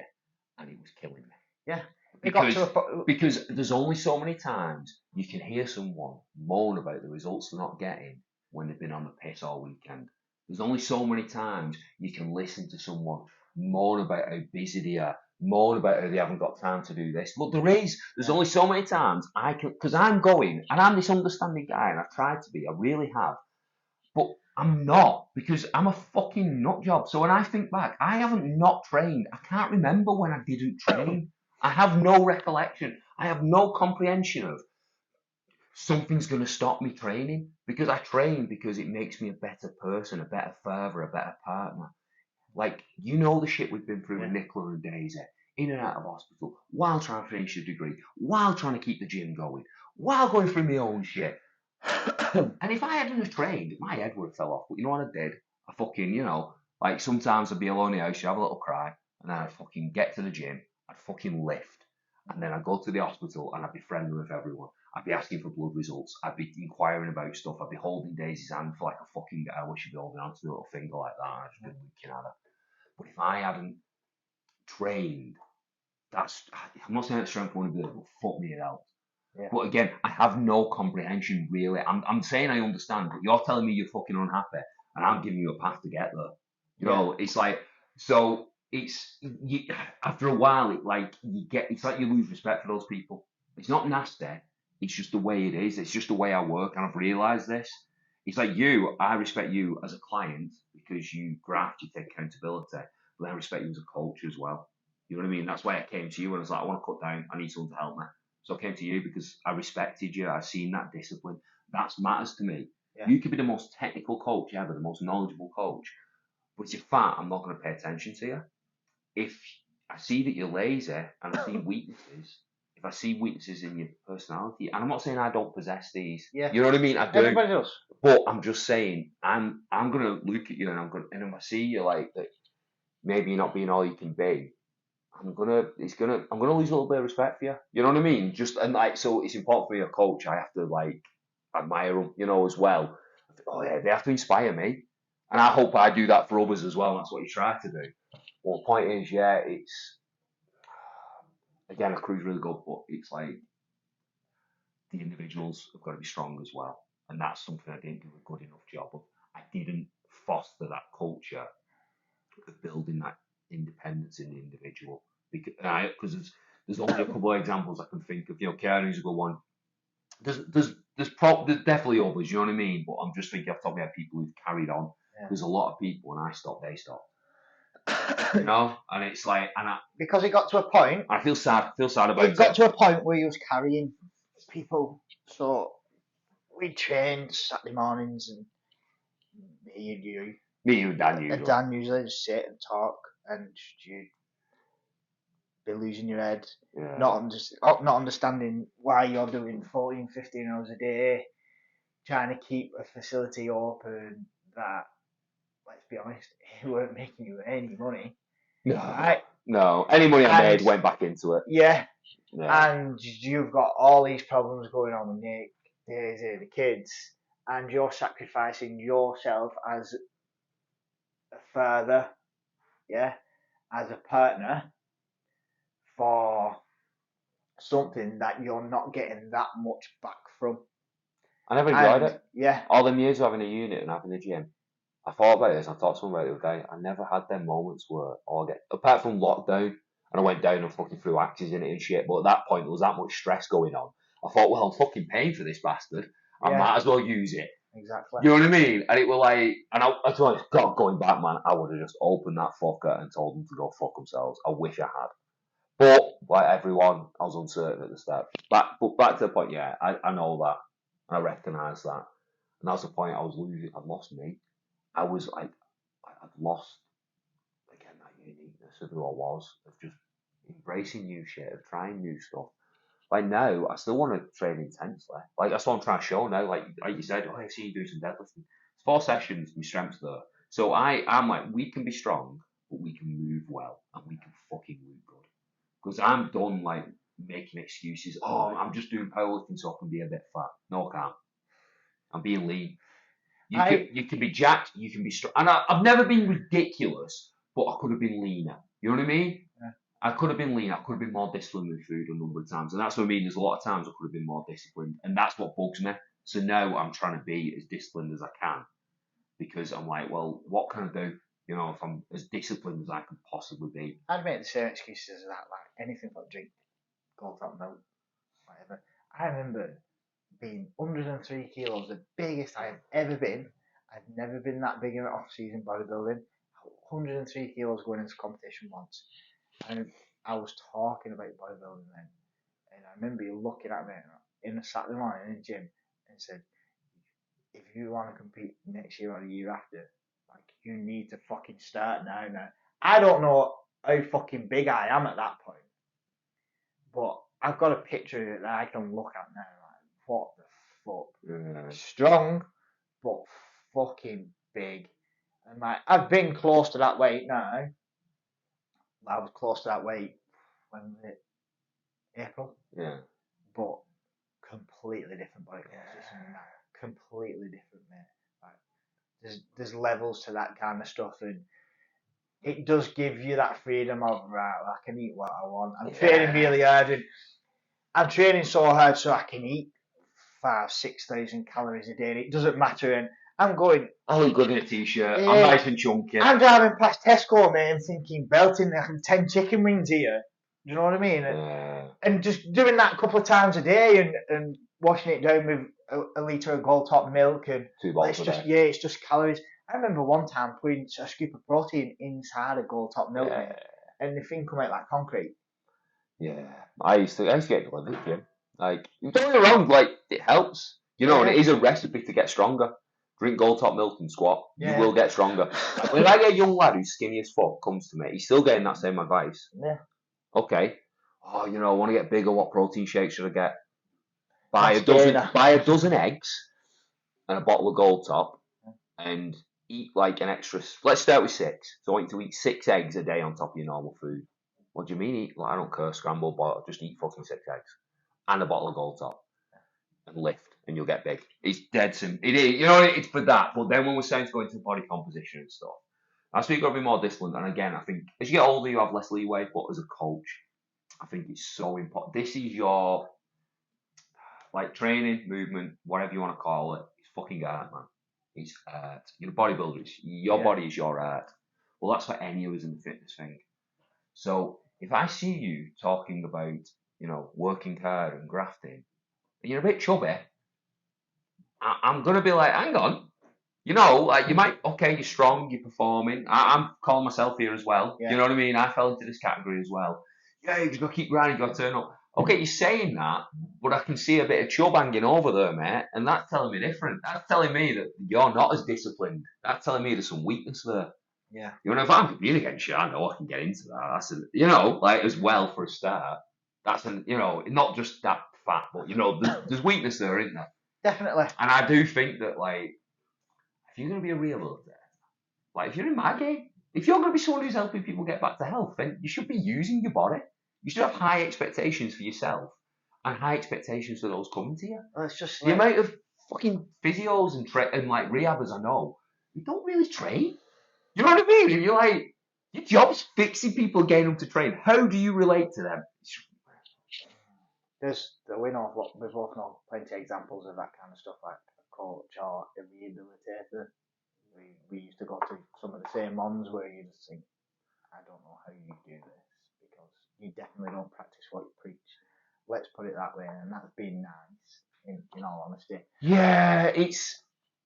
and it was killing me. Yeah. Because there's only so many times you can hear someone moan about the results they're not getting when they've been on the piss all weekend. There's only so many times you can listen to someone moan about how busy they are, moan about how they haven't got time to do this. Look, there's only so many times I can, because I'm going, and I'm this understanding guy, and I've tried to be, I really have, but I'm not, because I'm a fucking nut job. So when I think back, I haven't not trained. I can't remember when I didn't train. I have no recollection. I have no comprehension of something's going to stop me training, because I train because it makes me a better person, a better father, a better partner. Like, you know the shit we've been through with Nicola and Daisy, in and out of hospital, while trying to finish a degree, while trying to keep the gym going, while going through my own shit. And if I hadn't have trained, my head would have fell off. But you know what I did? I fucking, like sometimes I'd be alone in the house, have a little cry, and then I'd fucking get to the gym, I'd fucking lift, and then I'd go to the hospital and I'd be friendly with everyone. I'd be asking for blood results. I'd be inquiring about stuff. I'd be holding Daisy's hand for like a fucking hour. She'd be holding on to the little finger like that. I'd just be looking at her. But if I hadn't trained, I'm not saying that strength wouldn't be able to fuck me out. Yeah. But again, I have no comprehension really. I'm saying I understand, but you're telling me you're fucking unhappy, and I'm giving you a path to get there. You know, it's like, so it's, after a while, it's like you lose respect for those people. It's not nasty. It's just the way it is. It's just the way I work, and I've realised this. It's like I respect you as a client because you graft, you take accountability, but I respect you as a coach as well. You know what I mean? That's why I came to you and I was like, I want to cut down. I need someone to help me. So I came to you because I respected you. I've seen that discipline. That matters to me. Yeah. You could be the most technical coach ever, the most knowledgeable coach, but if you're fat, I'm not going to pay attention to you. If I see that you're lazy and I see weaknesses, if I see weaknesses in your personality, and I'm not saying I don't possess these, you know what I mean? I do. Everybody does. But I'm just saying, I'm going to look at you and and if I see you like that, maybe you're not being all you can be, I'm gonna lose a little bit of respect for you. You know what I mean? So it's important for me, a coach. I have to admire them, as well. Oh yeah, they have to inspire me, and I hope I do that for others as well. That's what you try to do. Well, the point is, it's again, a crew's really good, but it's like the individuals have got to be strong as well, and that's something I didn't do a good enough job of. I didn't foster that culture of building that independence in the individual, because there's only a couple of examples I can think of. Keanu's a good one. There's definitely others, you know what I mean? But I'm just thinking off the top of my head, people who've carried on. Yeah. There's a lot of people when I stop, they stop. And it's like, because it got to a point. I feel sad about it. It got to a point where you was carrying people. So we trained Saturday mornings, and me, you, Dan, usually. And Dan usually just sit and talk, and you'd be losing your head, not understanding why you're doing 14, 15 hours a day, trying to keep a facility open that, let's be honest, it weren't making you any money. No, right? No. Any money I made went back into it. Yeah. And you've got all these problems going on with Nick, Daisy, the kids, and you're sacrificing yourself as a father, as a partner, for something that you're not getting that much back from. I never enjoyed it. Yeah. All them years of having a unit and having a gym, I thought about this. I talked to someone about it the other day. I never had them moments where apart from lockdown, and I went down and fucking threw axes in it and shit. But at that point, there was that much stress going on. I thought, well, I'm fucking paying for this bastard. I might as well use it. Exactly. You know what I mean? And it was like, and I told God, going back, man, I would have just opened that fucker and told them to go fuck themselves. I wish I had. But, like everyone, I was uncertain at the start. But back to the point, I know that. And I recognise that. And that's the point I was losing. I'd lost me. I was like, I'd lost, again, that uniqueness of who I was, of just embracing new shit, of trying new stuff. Like now, I still want to train intensely. Like that's what I'm trying to show now. Like you said, I see you doing some deadlifting. It's 4 sessions, my strength's there. So I'm like, we can be strong, but we can move well, and we can fucking move good. Because I'm done like making excuses. Oh, I'm just doing powerlifting so I can be a bit fat. No, I can't. I'm being lean. You can be jacked, you can be strong. And I've never been ridiculous, but I could have been leaner. You know what I mean? Yeah. I could have been leaner. I could have been more disciplined with food a number of times. And that's what I mean. There's a lot of times I could have been more disciplined. And that's what bugs me. So now I'm trying to be as disciplined as I can. Because I'm like, well, what can I do? If I'm as disciplined as I can possibly be. I'd make the same excuses as that, like anything but drink, go top milk, whatever. I remember being 103 kilos, the biggest I have ever been. I've never been that big in an off-season bodybuilding. 103 kilos going into competition once. And I was talking about bodybuilding then. And I remember you looking at me, in a Saturday morning in the gym and said, if you want to compete next year or the year after, like, you need to fucking start now. I don't know how fucking big I am at that point, but I've got a picture of it that I can look at now. Like, what the fuck? Yeah. Strong, but fucking big. And like, I've been close to that weight now. I was close to that weight when was it? April. Yeah. But completely different body composition than that. Completely different, mate. Like, there's levels to that kind of stuff, and it does give you that freedom of, right, well, I can eat what I want. I'm training really hard, and I'm training so hard so I can eat 5,000-6,000 calories a day, and it doesn't matter. And I'm going, I look good in a t-shirt. I'm nice and chunky. I'm driving past Tesco, mate, and thinking, belting 10 chicken wings here. Do you know what I mean? And just doing that a couple of times a day, and washing it down with a litre of gold top milk, and 2 bottles it's just it's just calories. I remember one time putting a scoop of protein inside a gold top milk, mate, and the thing come out like concrete. Yeah, I used to get delivered, Jim. Like, don't get me wrong, like, it helps, you know, and it is a recipe to get stronger. Drink gold top milk and squat, you will get stronger. Like, when I get a young lad who's skinny as fuck comes to me, he's still getting that same advice. Yeah. Okay. Oh, you know, I want to get bigger. What protein shake should I get? Buy a dozen eggs and a bottle of gold top, and eat like an extra. Let's start with 6. So I want you to eat 6 eggs a day on top of your normal food. What do you mean eat? Like, I don't care, scrambled, but just eat fucking 6 eggs and a bottle of gold top and lift, and you'll get big. It's dead simple. It is, you know, it's for that. But then when we're starting to go into body composition and stuff, that's where you've got to be more disciplined. And again, I think as you get older, you have less leeway. But as a coach, I think it's so important. This is your, like, training, movement, whatever you want to call it. It's fucking art, man. It's art. You're a bodybuilder. Your body is your art. Well, that's for any of us in the fitness thing. So if I see you talking about, you know, working hard and grafting, and you're a bit chubby, I'm going to be like, hang on. You know, like, you might, okay, you're strong, you're performing. I'm calling myself here as well. You know what I mean? I fell into this category as well. Yeah, you just got to keep grinding, you got to turn up. Okay, you're saying that, but I can see a bit of chub hanging over there, mate, and that's telling me different. That's telling me that you're not as disciplined. That's telling me there's some weakness there. Yeah. You know, if I'm competing against you, I know I can get into that. That's you know, like, as well for a start. That's you know, not just that fat, but, you know, there's weakness there, isn't there? Definitely. And I do think that, like, if you're going to be a real there, like, if you're in my game, if you're going to be someone who's helping people get back to health, then you should be using your body. You should have high expectations for yourself and high expectations for those coming to you. Well, it's just the amount of fucking physios and like rehabbers I know, you don't really train. You know what I mean? And you're like, your job's fixing people, getting them to train. How do you relate to them? We both know plenty of examples of that kind of stuff, like a coach or a rehabilitator. We used to go to some of the same ones where you just think, I don't know how you do this, because you definitely don't practice what you preach. Let's put it that way, and that's been nice, in all honesty. Yeah, it's,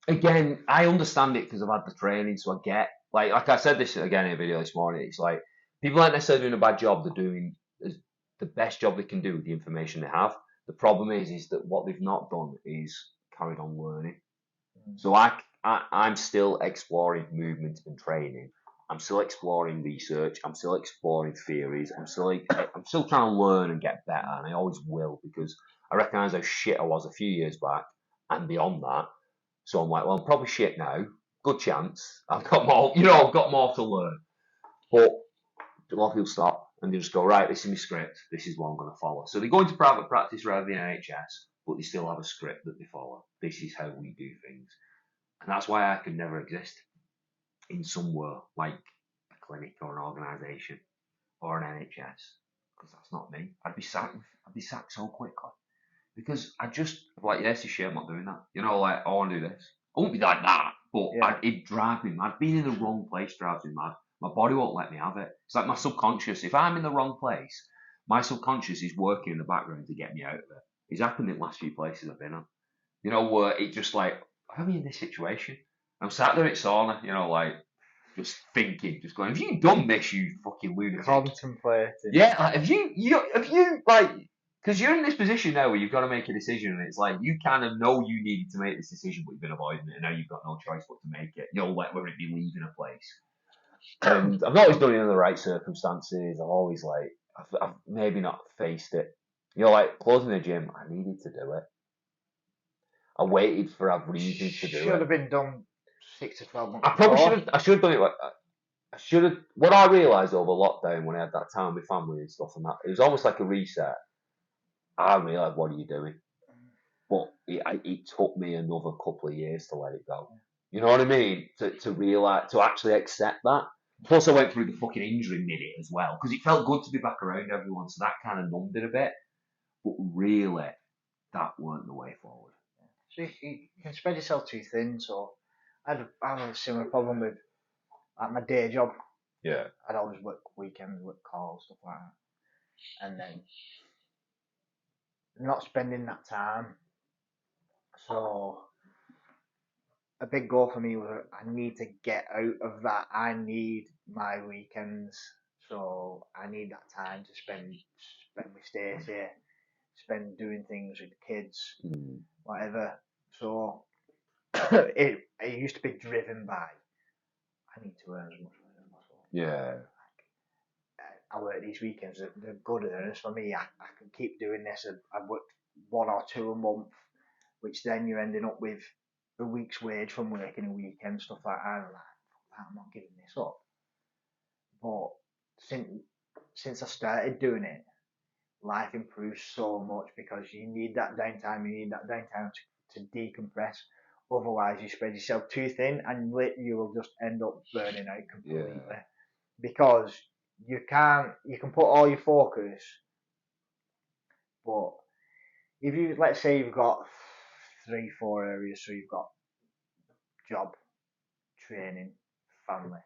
again, I understand it because I've had the training, so I get, like I said this again in a video this morning, it's like, people aren't necessarily doing a bad job, they're doing the best job they can do with the information they have. The problem is that what they've not done is carried on learning. So I'm still exploring movement and training. I'm still exploring research. I'm still exploring theories. I'm still trying to learn and get better, and I always will, because I recognise how shit I was a few years back and beyond that. So I'm like, well, I'm probably shit now. Good chance. I've got more, I've got more to learn. But a lot of people stop and they just go, right, this is my script. This is what I'm going to follow. So they go into private practice rather than NHS, but they still have a script that they follow. This is how we do things. And that's why I could never exist in somewhere like a clinic or an organisation or an NHS, because that's not me. I'd be sacked so quickly, because I just, like, yes, it's shit, I'm not doing that. Like, I want to do this. I won't be like that, but it'd drive me mad. Being in the wrong place drives me mad. My body won't let me have it. It's like my subconscious. If I'm in the wrong place, my subconscious is working in the background to get me out of it. It's happened in the last few places I've been on. Where it just like, how am I in this situation? I'm sat there at sauna, like, just thinking, just going, have you done this, you fucking lunatic? Contemplating. Yeah, like, have you like, Because you're in this position now where you've got to make a decision, and it's like you kind of know you needed to make this decision, but you've been avoiding it, and now you've got no choice but to make it. Like whether it be leaving a place. And I've not always done it in the right circumstances. I've always I've maybe not faced it. Like closing the gym, I needed to do it. I waited for a reason to do it. Should have been done 6 to 12 months. I probably should have. I should have done it. I should have. What I realised over lockdown when I had that time with family and stuff, and that it was almost like a reset. I realised, what are you doing? But it took me another couple of years to let it go. You know what I mean? To realise, to actually accept that. Plus, I went through the fucking injury minute as well, because it felt good to be back around everyone, so that kind of numbed it a bit. But really, that weren't the way forward. So you can spread yourself too thin. So I had a similar problem with like my day job. Yeah. I'd always work weekends, work calls, stuff like that, and then not spending that time. So a big goal for me was I need to get out of that. I need my weekends, so I need that time to spend with Stacey, spend doing things with the kids, whatever. So it used to be driven by I need to earn as much money as possible. Yeah. I work these weekends, they're good earners for me. I can keep doing this. I've worked 1 or 2 a month, which then you're ending up with a week's wage from working a weekend, stuff like that. I'm not giving this up. But since I started doing it, life improves so much because you need that downtime. You need that downtime to decompress. Otherwise, you spread yourself too thin, and you will just end up burning out completely. Yeah. Because you can put all your focus, but if you, let's say you've got 3-4 areas, so you've got job, training, family,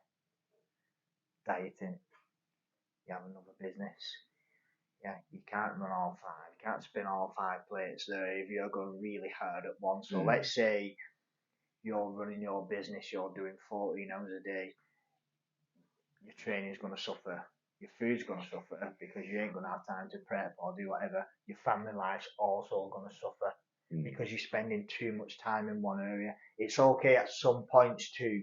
dieting, you have another business. Yeah, you can't run all 5. You can't spin all 5 plates there if you're going really hard at one. So let's say you're running your business, you're doing 14 hours a day. Your training's going to suffer. Your food's going to suffer because you ain't going to have time to prep or do whatever. Your family life's also going to suffer because you're spending too much time in one area. It's okay at some points to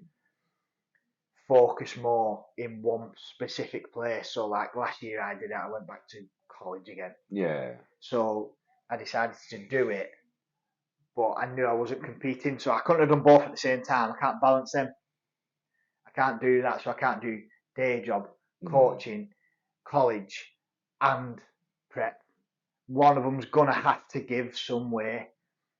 focus more in one specific place. So like last year I did it, I went back to college again. Yeah. So I decided to do it, but I knew I wasn't competing, so I couldn't have done both at the same time. I can't balance them. I can't do that, so I can't do day job, coaching, college, and prep. One of them's gonna have to give some way.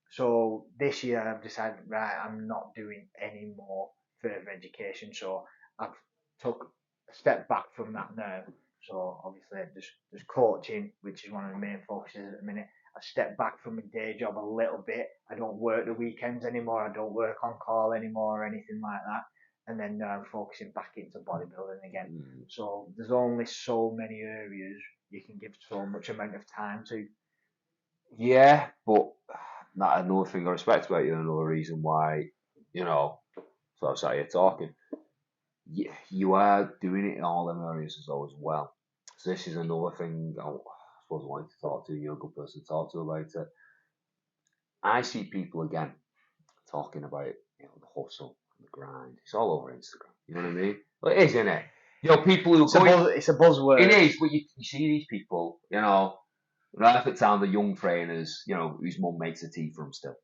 So this year I've decided, right, I'm not doing any more further education. So I've took a step back from that now. So obviously there's coaching, which is one of the main focuses at the minute. I stepped back from my day job a little bit. I don't work the weekends anymore. I don't work on call anymore or anything like that. And then now I'm focusing back into bodybuilding again. So there's only so many areas you can give so much amount of time to. Yeah, but that's another thing I respect about you, and another reason why, so I was out here talking. You are doing it in all them areas as well. So this is another thing I suppose I wanted to talk to you. You're a good person to talk to about it. I see people again talking about the hustle and the grind. It's all over Instagram. You know what I mean? Well, it is, isn't it? People who it's a buzzword. It is, but you see these people, right at town, the young trainers, whose mum makes a tea for them still.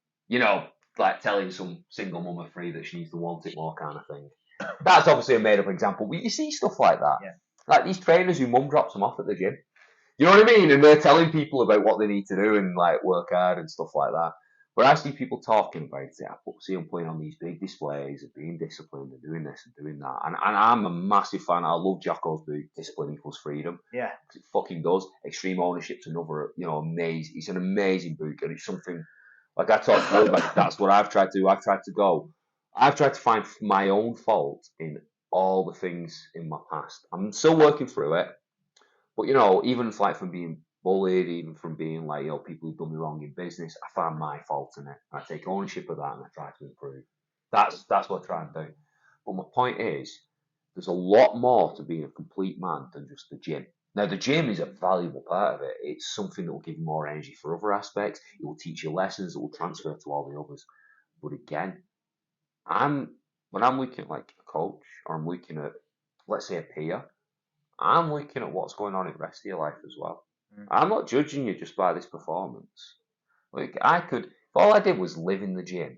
Like telling some single mum of 3 that she needs to want it more kind of thing. That's obviously a made up example, but you see stuff like that. Yeah. Like these trainers who mum drops them off at the gym. You know what I mean? And they're telling people about what they need to do and like work hard and stuff like that. But I see people talking about it. I see them putting on these big displays and being disciplined and doing this and doing that. And I'm a massive fan. I love Jocko's book, Discipline Equals Freedom. Yeah. It fucking does. Extreme Ownership's another, amazing. It's an amazing book, and it's something like I talked about. That's what I've tried to do. I've tried to find my own fault in all the things in my past. I'm still working through it, but even from being bullied, even from being people who've done me wrong in business, I find my fault in it. I take ownership of that and I try to improve. That's what I try and do. But my point is, there's a lot more to being a complete man than just the gym. Now, the gym is a valuable part of it. It's something that will give you more energy for other aspects. It will teach you lessons that will transfer to all the others. But again, when I'm looking at like a coach or I'm looking at, let's say, a peer, I'm looking at what's going on in the rest of your life as well. I'm not judging you just by this performance. Like if all I did was live in the gym,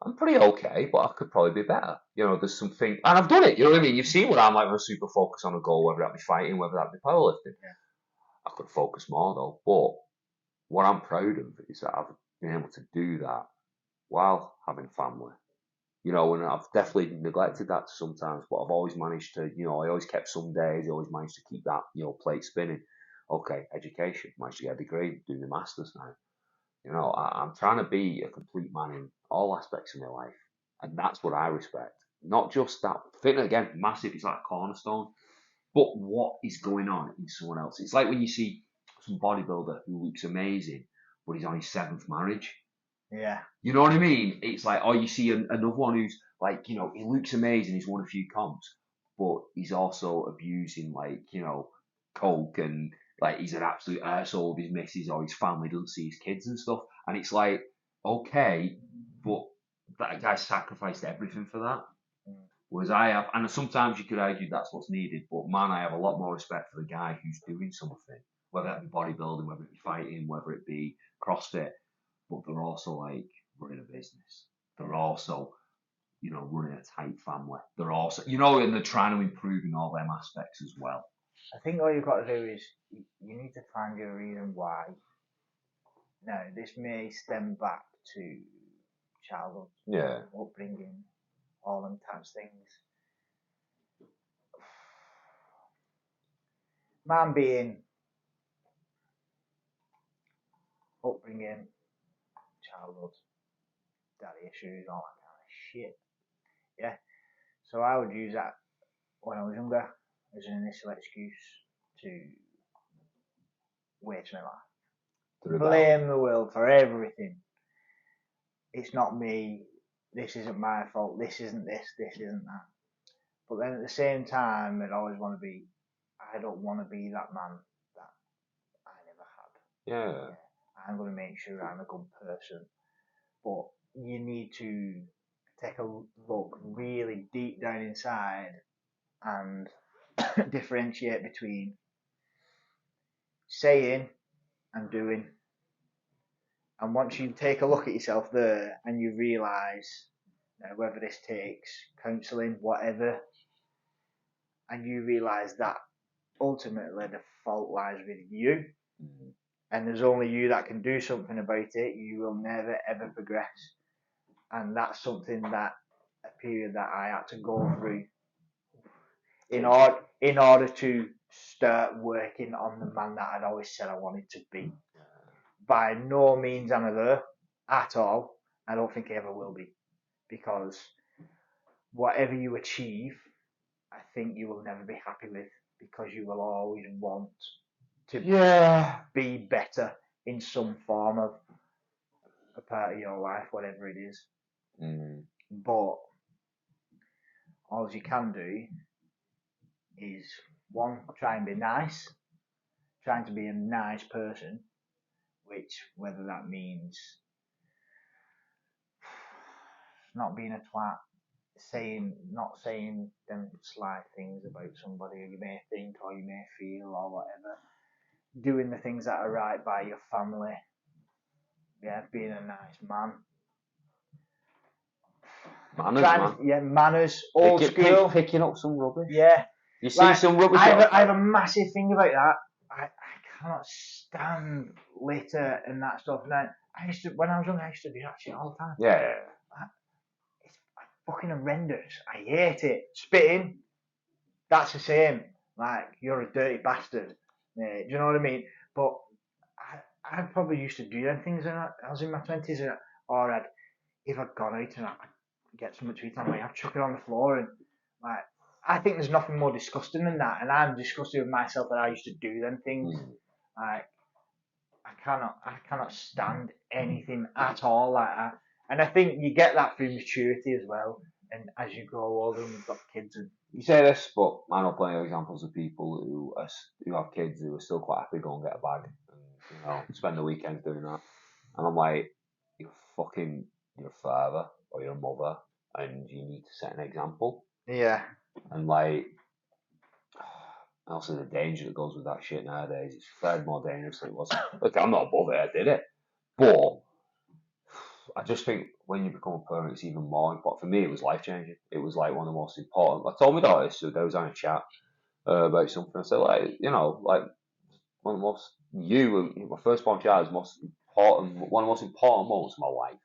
I'm pretty okay, but I could probably be better. There's something, and I've done it. You know what I mean? You've seen what I'm like. I'm super focused on a goal, whether that be fighting, whether that be powerlifting. Yeah. I could focus more though. But what I'm proud of is that I've been able to do that while having family. And I've definitely neglected that sometimes, but I've always managed to, I always kept some days, I always managed to keep that, plate spinning. Okay, education, managed to get a degree, doing the masters now. I'm trying to be a complete man in all aspects of my life. And that's what I respect. Not just that. Fitness, again, massive. It's like a cornerstone. But what is going on in someone else? It's like when you see some bodybuilder who looks amazing, but he's on his 7th marriage. Yeah. You know what I mean? It's like, you see another one who's like, he looks amazing. He's won a few comps, but he's also abusing coke and like he's an absolute arsehole with his missus or his family doesn't see his kids and stuff. And it's like, okay, but that guy sacrificed everything for that. Whereas I have, and sometimes you could argue that's what's needed, but man, I have a lot more respect for the guy who's doing something, whether it be bodybuilding, whether it be fighting, whether it be CrossFit, but they're also like running a business. They're also, running a tight family. They're also, and they're trying to improve in all them aspects as well. I think all you've got to do is you need to find your reason why. Now, this may stem back to childhood, upbringing, all them types of things. Man being upbringing, childhood, daddy issues, all that kind of shit. Yeah. So I would use that when I was younger as an initial excuse to waste my life. Blame the world for everything. It's not me. This isn't my fault. This isn't this. This isn't that. But then at the same time, I'd always want to be. I don't want to be that man that I never had. Yeah. I'm going to make sure I'm a good person. But you need to take a look really deep down inside and differentiate between saying and doing. And once you take a look at yourself there and you realise whether this takes counselling, whatever, and you realise that ultimately the fault lies with you, and there's only you that can do something about it, you will never ever progress. And that's something that a period that I had to go through in order to start working on the man that I'd always said I wanted to be. By no means am I there at all. I don't think I ever will be, because whatever you achieve, I think you will never be happy with, because you will always want to be better in some form of a part of your life, whatever it is. But all you can do is, one, try and be nice, trying to be a nice person, which, whether that means not being a twat, not saying them sly things about somebody you may think or you may feel or whatever, doing the things that are right by your family, being a nice man. Manners, old school. Picking up some rubbish. Yeah. You see some rubbish. I have a massive thing about that. I cannot stand litter and that stuff. Now, when I was young, I used to do that shit all the time. Yeah. It's fucking horrendous. I hate it. Spitting, that's the same. Like, you're a dirty bastard. Do you know what I mean? But I probably used to do them things when I was in my 20s, or if I'd gone out and I'd get something to eat on me, I'd chuck it on the floor, and like, I think there's nothing more disgusting than that, and I'm disgusted with myself that I used to do them things. Like, I cannot stand anything at all like that. And I think you get that through maturity as well. and as you grow older and you've got kids and You say this, but I know plenty of examples of people who have kids who are still quite happy to go and get a bag and spend the weekends doing that. And I'm like, you're a father or you're a mother, and you need to set an example. yeah, And like, also the danger that goes with that shit nowadays, it's far more dangerous than it was. Look, I'm not above it, I did it, but I just think when you become a parent, it's even more important. For me, it was life changing. It was like one of the most important. I told my daughter this, so there was on a chat about something. I said, like, one of the most, my firstborn child is most important, one of the most important moments of my life.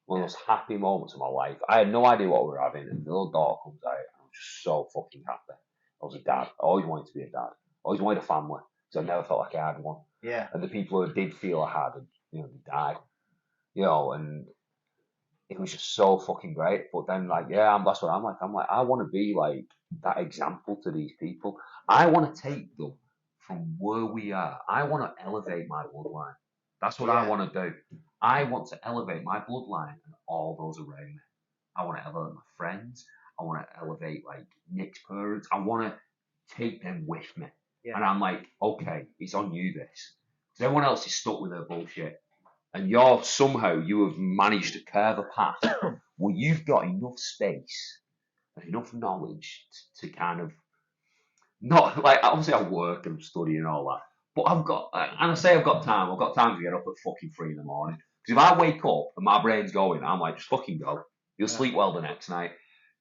One of the most happy moments of my life. I had no idea what we were having, and the little daughter comes out, and I'm just so fucking happy. I was a dad. I always wanted to be a dad. I always wanted a family, because I never felt like I had one. yeah, And the people who did feel I had, they died. And it was just so fucking great. But then, like, that's what I'm like. I'm like, I want to be like that example to these people. I want to take them from where we are. I want to elevate my bloodline. That's what I want to do. I want to elevate my bloodline and all those around me. I want to elevate my friends. I want to elevate like Nick's parents. I want to take them with me. Yeah. And I'm like, okay, it's on you this. Because everyone else is stuck with their bullshit. And you have managed to carve a path where you've got enough space and enough knowledge to kind of, not like, obviously I work and study and all that, but and I say I've got time to get up at fucking 3 in the morning. Because if I wake up and my brain's going, I'm like, just fucking go. You'll sleep well the next night.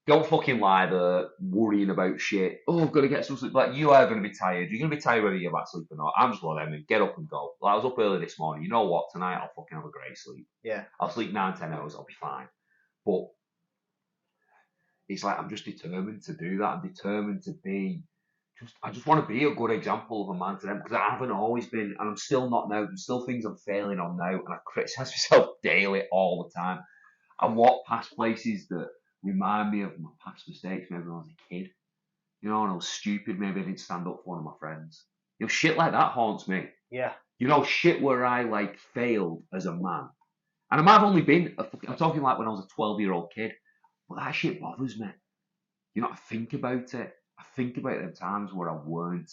Don't fucking lie there worrying about shit. Oh, I've got to get some sleep. Like, you are going to be tired. You're going to be tired whether you get back sleep or not. I'm just one of them and get up and go. Like, I was up early this morning. You know what? Tonight I'll fucking have a great sleep. Yeah. I'll sleep 9-10 hours. I'll be fine. But it's like I'm just determined to do that. I'm determined to be I just want to be a good example of a man to them, because I haven't always been, and I'm still not now. There's still things I'm failing on now, and I criticize myself daily all the time. I walk past places that remind me of my past mistakes, maybe when I was a kid. And I was stupid, maybe I didn't stand up for one of my friends. Shit like that haunts me. Yeah. Shit where I like failed as a man. And I might have only been, I'm talking like when I was a 12-year-old kid, but that shit bothers me. I think about it. I think about them times where I weren't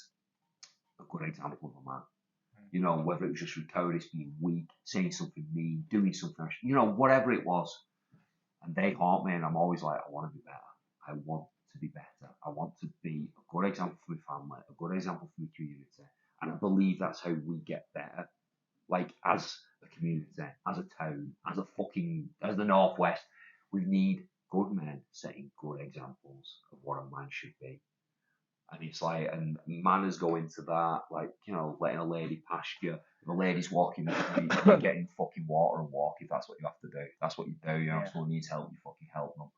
a good example of a man. Whether it was just through cowardice, being weak, saying something mean, doing something, whatever it was. And they haunt me, and I'm always like, I want to be better. I want to be better. I want to be a good example for my family, a good example for my community. And I believe that's how we get better. Like, as a community, as a town, as the Northwest, we need good men setting good examples of what a man should be. And it's like, and manners go into that, like, letting a lady pass you. If a lady's walking the street, you're getting fucking water and walk if that's what you have to do. That's what you do, If someone needs help, you fucking help them.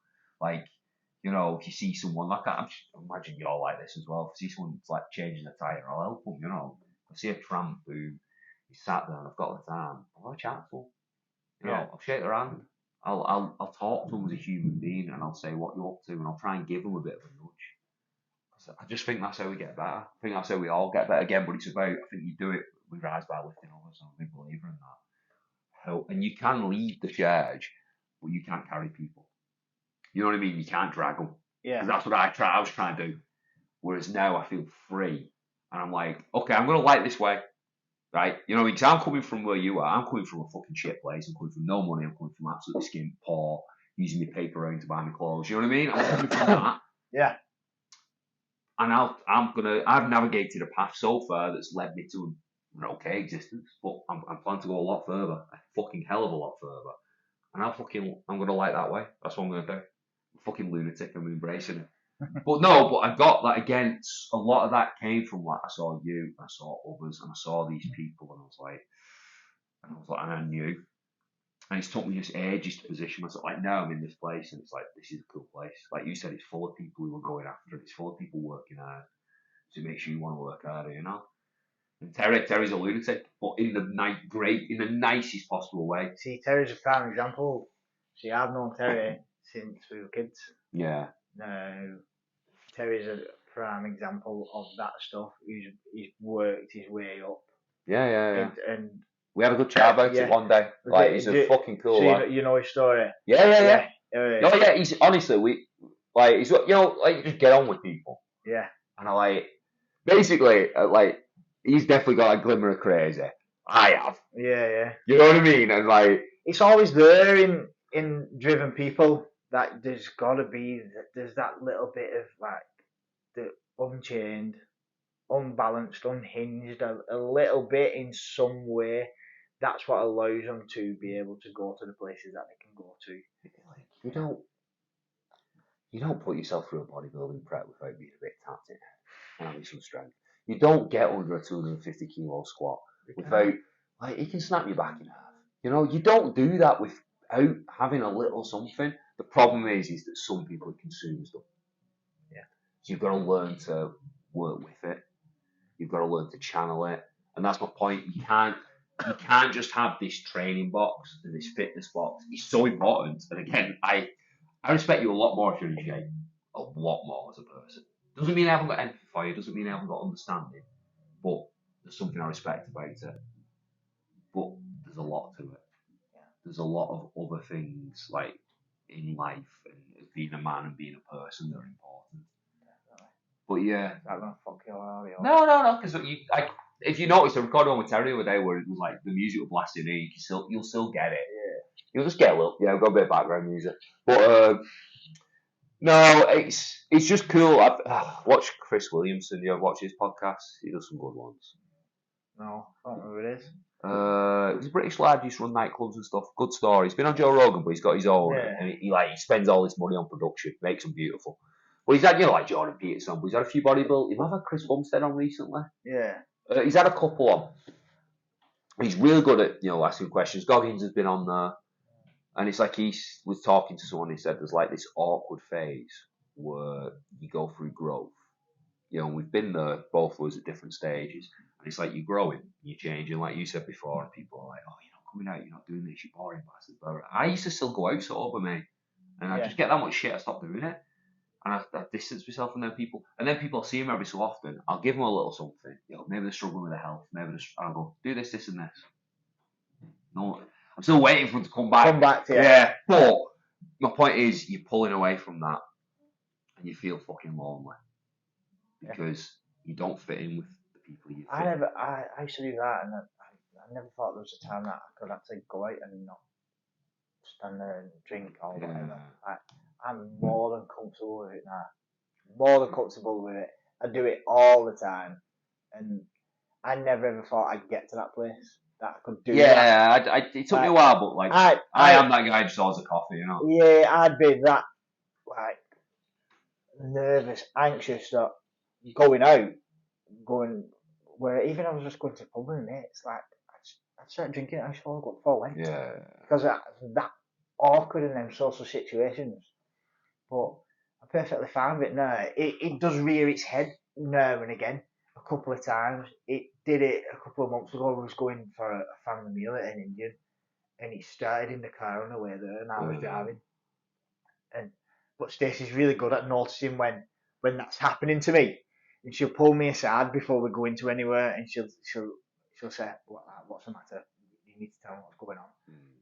Like, if you see someone like that, I imagine you're like this as well. If you see someone like changing a tyre, I'll help them, If I see a tramp who is sat there and I've got the time, I'll have a chat to them. I'll shake their hand. I'll talk to them as a human being, and I'll say what you're up to, and I'll try and give them a bit of a nudge. I just think that's how we get better. I think that's how we all get better again, but it's about, I think you do it, we rise by lifting others. I'm a big believer in that. And you can lead the charge, but you can't carry people. You know what I mean? You can't drag them. Yeah. Because that's what I was trying to do. Whereas now I feel free. And I'm like, okay, I'm going to light this way. Right? Because I'm coming from where you are. I'm coming from a fucking shit place. I'm coming from no money. I'm coming from absolutely skint poor, using my paper round to buy my clothes. You know what I mean? I'm coming from that. Yeah. And I've navigated a path so far that's led me to an okay existence, but I'm planning to go a lot further, a fucking hell of a lot further. And I'm gonna like that way. That's what I'm gonna do. I'm a fucking lunatic. I'm embracing it. But I got that again. A lot of that came from like I saw you, I saw others, and I saw these people, and and I knew. And it's took me just ages to position myself. Like, now I'm in this place, and it's like, this is a cool place. Like you said, it's full of people who are going after it. It's full of people working hard. So it makes you want to work harder, And Terry's a lunatic, but in the nicest possible way. See, Terry's a prime example. See, I've known Terry since we were kids. Yeah. Now, Terry's a prime example of that stuff. He's worked his way up. Yeah. And we had a good chat about it one day. Like, he's a fucking cool one. You know his story? Yeah. Oh yeah, he's honestly, Like, it's, you know, like, you just get on with people. Yeah. And I like, basically, like, he's definitely got a glimmer of crazy. I have. Yeah. You know what I mean? And like, it's always there in driven people that there's got to be, there's that little bit of like the unchained, unbalanced, unhinged, a little bit in some way. That's what allows them to be able to go to the places that they can go to. like, you don't put yourself through a bodybuilding prep without being a bit tapped in and having some strength. You don't get under a 250 kilo squat without, like, he can snap your back in half. You know, you don't do that without having a little something. The problem is that some people it consumes them. Yeah. So you've got to learn to work with it. You've got to learn to channel it, and that's my point. You can't just have this training box and this fitness box. It's so important. And again, I respect you a lot more if you're in shape. A lot more as a person. Doesn't mean I haven't got empathy for you. Doesn't mean I haven't got understanding. But there's something I respect about it. But there's a lot to it. There's a lot of other things like in life and being a man and being a person that are important. But yeah, I'm gonna fuck your audio. no, because if you notice, I recorded one with Terry the other day where it was like the music was blasting in, you'll still get it. Yeah. You'll just get a little, got a bit of background music. But no, it's just cool. I've watched Chris Williamson. You ever watch his podcast? He does some good ones. No, I don't know who it is. He's a British lad. He used to run nightclubs and stuff. Good story. He's been on Joe Rogan, but he's got his own, and he spends all his money on production, makes them beautiful. Well, he's had, like Jordan Peterson, but he's had a few bodybuilders. You've had Chris Bumstead on recently. Yeah. He's had a couple on. He's really good at, asking questions. Goggins has been on there. And it's like he was talking to someone, he said there's like this awkward phase where you go through growth. And we've been there, both of us at different stages. And it's like you're growing, you're changing, like you said before, and people are like, oh, you're not coming out, you're not doing this, you're boring bastard. But I used to still go out sober, mate. And I just get that much shit, I stopped doing it. And I distance myself from them people. And then people see them every so often. I'll give them a little something. Maybe they're struggling with their health. Maybe I'll go, do this, this, and this. No, I'm still waiting for them to come back. Come back to you. Yeah, but my point is, you're pulling away from that, and you feel fucking lonely because you don't fit in with the people you. I used to do that, and I never thought there was a time that I could actually go out and not stand there and drink or whatever. I'm more than comfortable with it now. More than comfortable with it. I do it all the time, and I never ever thought I'd get to that place that I could do that. Yeah, it took me a while, but like I am that guy who just orders a coffee, Yeah, I'd be that like nervous, anxious that going out, where even I was just going to pub with mates, like I'd start drinking. I just want to go for length. Yeah. Because that awkward in them sorts of situations. But I'm perfectly fine with it now. It does rear its head now and again. A couple of times. It did it a couple of months ago. I was going for a family meal at an Indian, and it started in the car on the way there, and I was driving. But Stacey's really good at noticing when that's happening to me, and she'll pull me aside before we go into anywhere, and she'll say, "What's the matter? You need to tell me what's going on."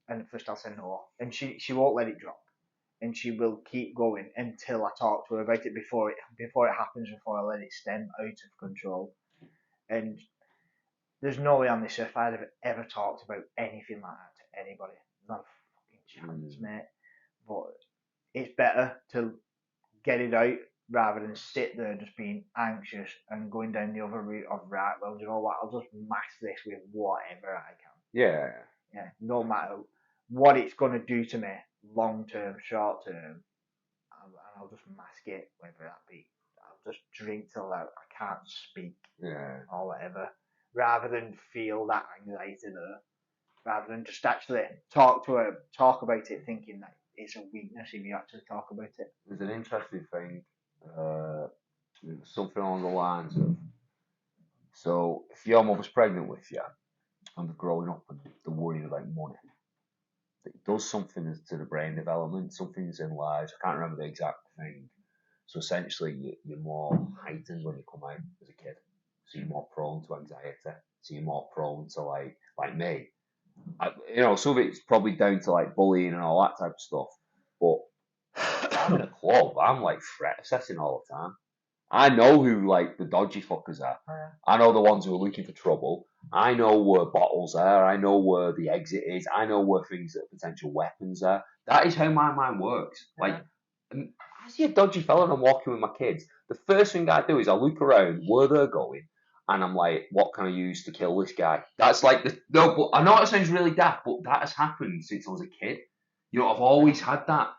And at first I'll say no, and she won't let it drop, and she will keep going until I talk to her about it before it happens, before I let it stem out of control. And there's no way on this earth I'd have ever talked about anything like that to anybody. Not a fucking chance, mate. But it's better to get it out rather than sit there just being anxious and going down the other route of, right, well, you know what, I'll just mask this with whatever I can. Yeah. Yeah, no matter what it's going to do to me, long term, short term, and I'll just mask it, whether that be, I'll just drink till I can't speak, or whatever, rather than feel that anxiety there, rather than just actually talk about it, thinking that it's a weakness if you actually talk about it. There's an interesting thing, something along the lines of, so if your mother's pregnant with you, and they're growing up and they're worrying about money, it does something to the brain development, something's in lives, I can't remember the exact thing. So essentially, you're more heightened when you come out as a kid. So you're more prone to anxiety. So you're more prone to like me. Some of it's probably down to like bullying and all that type of stuff. But I'm in a club. I'm like threat assessing all the time. I know who like the dodgy fuckers are. Oh, yeah. I know the ones who are looking for trouble. I know where bottles are. I know where the exit is. I know where things that are potential weapons are. That is how my mind works. Like, and I see a dodgy fella and I'm walking with my kids. The first thing I do is I look around where they're going, and I'm like, what can I use to kill this guy? That's like no, but I know it sounds really daft, but that has happened since I was a kid. You know, I've always had that.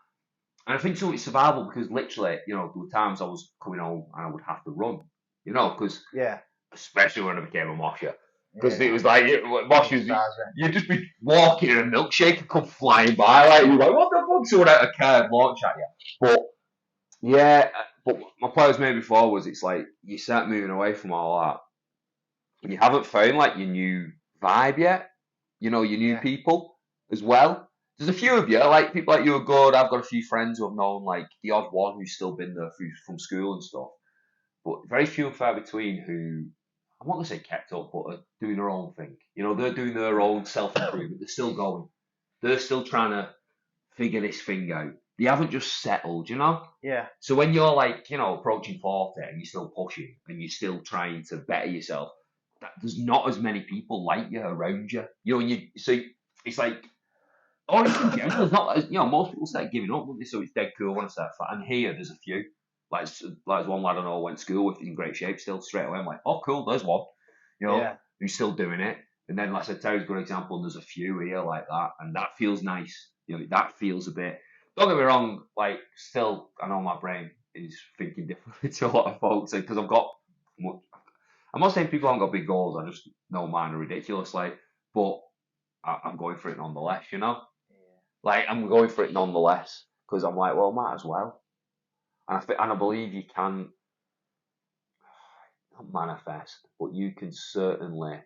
And I think so it's survival because literally, you know, there were times I was coming home and I would have to run, you know, because Yeah. especially when I became a mosher. Yeah. Because it was like, moshers, Stars, you'd just be walking and a milkshake would come flying by, like, you're like, what the fuck? Someone out of a car launch at you. But, yeah, but my point was made before was it's like, you start moving away from all that. And you haven't found, like, your new vibe yet. You know, your new Yeah. people as well. There's a few of you, like people like you are good. I've got a few friends who have known like the odd one who's still been there from school and stuff, but very few and far between who I'm not gonna say kept up, but are doing their own thing. You know, they're doing their own self improvement. They're still going. They're still trying to figure this thing out. They haven't just settled, you know. Yeah. So when you're like, you know, approaching 40 and you're still pushing and you're still trying to better yourself, there's not as many people like you around you. You know, and so it's like. Or in general, it's not, you know, most people start giving up, wouldn't they? So it's dead cool when I start fat. And here, there's a few. Like there's one lad I know went to school with, in great shape still, straight away. I'm like, oh, cool, there's one. You know, Yeah. who's still doing it. And then, like I said, Terry's a good example, and there's a few here like that. And that feels nice. You know, that feels a bit, don't get me wrong, like, still, I know my brain is thinking differently to a lot of folks. Because I've got, I'm not saying people haven't got big goals, I just know mine are ridiculous. Like, but I'm going for it nonetheless, you know? Like, I'm going for it nonetheless because I'm like, well, might as well. And I believe you can not manifest, but you can certainly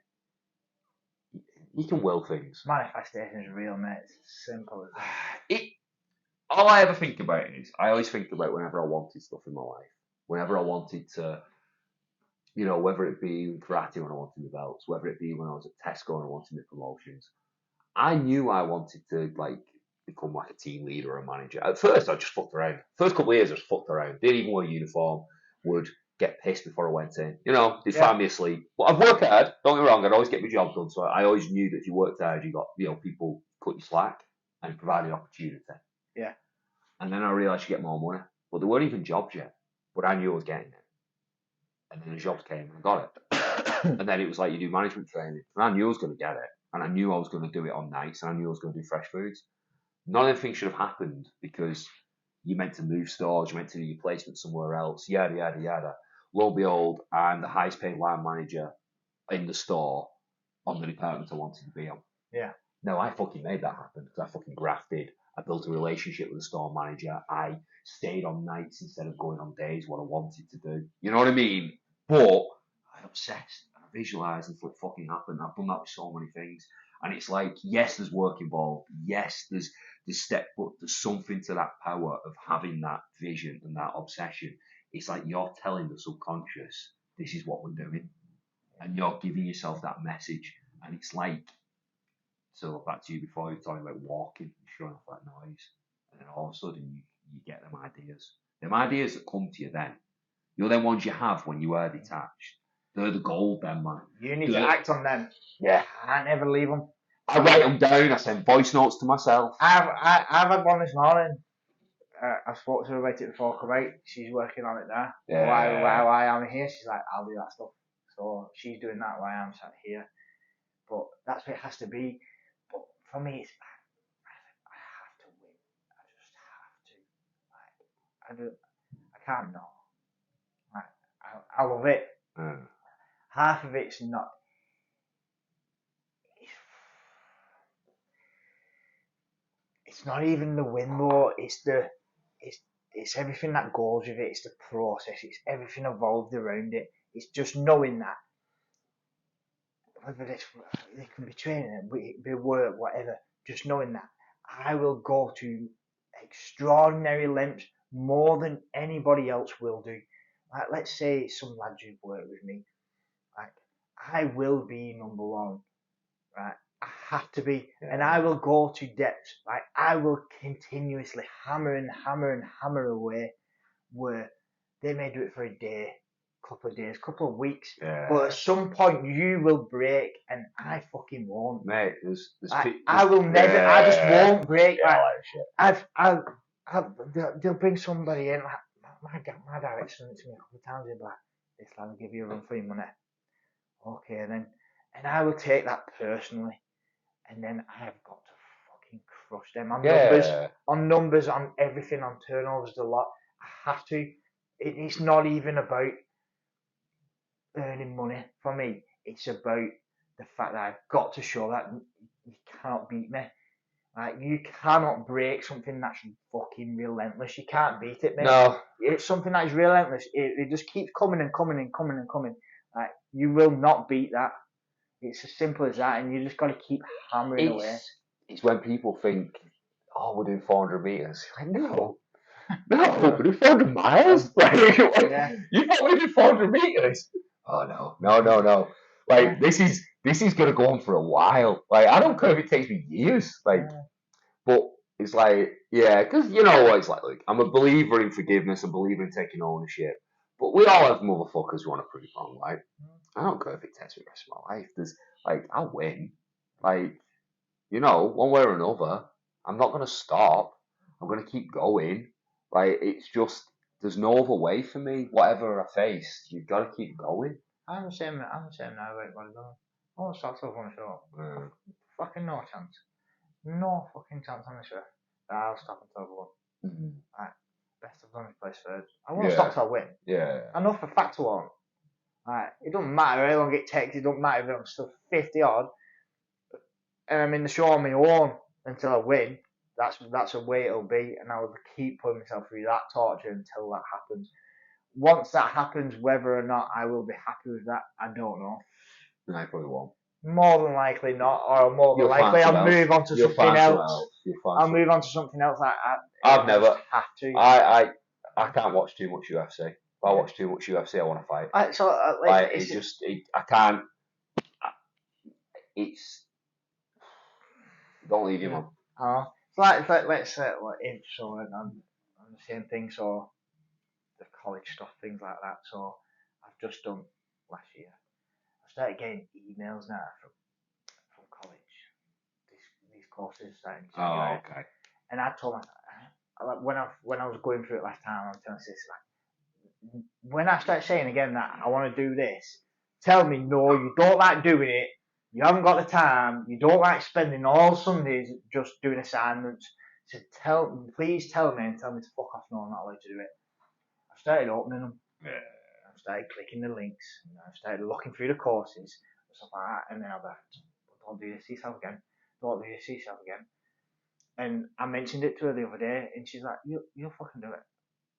you can will things. Manifestation is real, mate. It's as simple as that. All I ever think about is I always think about whenever I wanted stuff in my life, whenever I wanted to, you know, whether it be in karate when I wanted my belts, whether it be when I was at Tesco and I wanted my promotions. I knew I wanted to like become like a team leader or a manager. At first, I just fucked around. First couple of years, I just fucked around. Didn't even wear a uniform. Would get pissed before I went in. You know, they'd find me asleep. But I'd work hard. Don't get me wrong. I'd always get my job done. So I always knew that if you worked hard, you got, you know, people cut you slack and provided opportunity. Yeah. And then I realised you get more money. But there weren't even jobs yet. But I knew I was getting it. And then the jobs came and I got it. And then it was like you do management training. And I knew I was going to get it. And I knew I was going to do it on nights. And I knew I was going to do fresh foods. None of the things should have happened because you meant to move stores, you meant to do your placement somewhere else, yada, yada, yada. Lo and behold, I'm the highest paid line manager in the store on the department I wanted to be on. Yeah. No, I fucking made that happen because I fucking grafted. I built a relationship with the store manager. I stayed on nights instead of going on days, what I wanted to do. You know what I mean? But I obsessed and I visualised and it fucking happened. I've done that with so many things. And it's like, yes, there's work involved. Yes, there's step, but there's something to that power of having that vision and that obsession. It's like you're telling the subconscious, this is what we're doing. And you're giving yourself that message. And it's like, so back to you before, you were talking about walking, showing off that noise. And then all of a sudden you get them ideas. Them ideas that come to you then. You're them ones you have when you are detached. They're the gold then, man. You need to act on them. Yeah. I never leave them. I write them down. I send voice notes to myself. I've had one this morning. I spoke to her about it before I come out. She's working on it now. Yeah. While I am here, she's like, I'll do that stuff. So she's doing that while I'm sat here. But that's what it has to be. But for me, it's I have to win. I just have to. I can't not. I love it. Half of it's not. It's not even the win though. It's everything that goes with it. It's the process. It's everything evolved around it. It's just knowing that whether it can be training, be work, whatever. Just knowing that I will go to extraordinary lengths more than anybody else will do. Like let's say some lads who've worked with me, like I will be number one, right? I have to be, Yeah. and I will go to depths. Like I will continuously hammer away. Where they may do it for a day, couple of days, couple of weeks, but at some point you will break, and I fucking won't. Mate, I will never. I just won't break. Yeah, like they'll bring somebody in. Like my director done it to me a couple of times. He'll be like, "This lad will give you a run for your money." Okay, then, and I will take that personally, and then I have got to fucking crush them on numbers, on everything, on turnovers, a lot. I have to. It's not even about earning money for me. It's about the fact that I've got to show that you cannot beat me. Like you cannot break something that's fucking relentless. You can't beat it, mate. No. It's something that is relentless. It just keeps coming and coming and coming and coming. Like you will not beat that. It's as simple as that, and you just got to keep hammering away. It's when people think, "Oh, we're doing 400 meters." Like, no, we're doing 400 miles. Like, you thought we did 400 meters? Oh no. Like this is gonna go on for a while. Like I don't care if it takes me years. Like, but it's like, yeah, because you know what it's like. Look, I'm a believer in forgiveness. I'm a believer in taking ownership. But we all have motherfuckers who want to prove wrong. Like, I don't care if it takes me the rest of my life. There's like, I'll win. Like, you know, one way or another, I'm not gonna stop. I'm gonna keep going. Like, it's just there's no other way for me. Whatever I face, you've got to keep going. I'm the same now. Like, what I won't stop till I want to show up. Fucking no chance. No fucking chance on this earth. I'll stop until I win. Right. Best I've done is place third. I won't stop till I win. Yeah. I know for a fact I won't. Right. It doesn't matter how long it takes. It doesn't matter if I'm still 50 odd and I'm in the show on my own until I win. That's the way it'll be, and I will keep putting myself through that torture until that happens. Once that happens, whether or not I will be happy with that, I don't know. I probably won't. More than likely not, or more than likely I'll move on to something else. I'll move on to something else. I've never have to. I can't watch too much UFC. If I watch too much UFC, I want to fight. I can't. It's don't leave you, man. Let's say on the same thing. So the college stuff, things like that. So I've just done last year. I started getting emails now from college. These courses starting to okay. And I told myself when I was going through it last time, I was telling this like when I start saying again that I want to do this, tell me no, you don't like doing it. You haven't got the time. You don't like spending all Sundays just doing assignments. So please tell me to fuck off. No, I'm not allowed to do it. I started opening them. Yeah. I started clicking the links. And I started looking through the courses and stuff like that. And then I'll be like, don't do this to yourself again. Don't do this to yourself again. And I mentioned it to her the other day, and she's like, you'll fucking do it.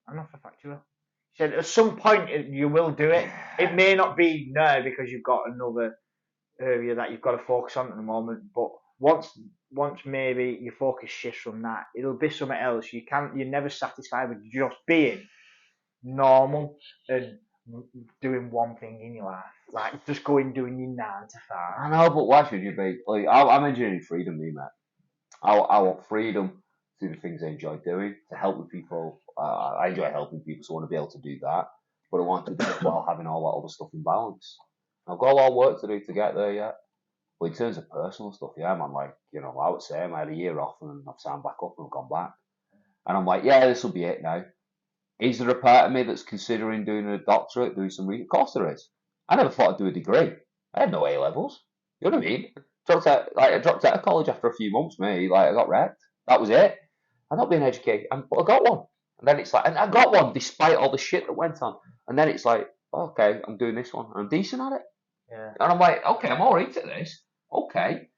I know for a fact you will. She said, at some point you will do it. It may not be now because you've got another area that you've got to focus on at the moment, but once maybe your focus shifts from that, it'll be something else. You're never satisfied with just being normal and doing one thing in your life, like just doing your 9 to 5. I know, but why should you be? Like, I'm enjoying freedom, me, mate. I want freedom to do the things I enjoy doing, to help with people. I enjoy helping people, so I want to be able to do that. But I want to do it while having all that other stuff in balance. I've got a lot of work to do to get there yet. But in terms of personal stuff, yeah, man, like, you know, I would say I had a year off and I've signed back up and I've gone back. And I'm like, yeah, this will be it now. Is there a part of me that's considering doing a doctorate, doing some research? Of course there is. I never thought I'd do a degree. I had no A levels. You know what I mean? I dropped out of college after a few months, mate. Like, I got wrecked. That was it. I'm not being educated, but I got one. And then it's like, and I got one despite all the shit that went on. And then it's like, okay, I'm doing this one. I'm decent at it. Yeah. And I'm like, okay, I'm alright at this. Okay.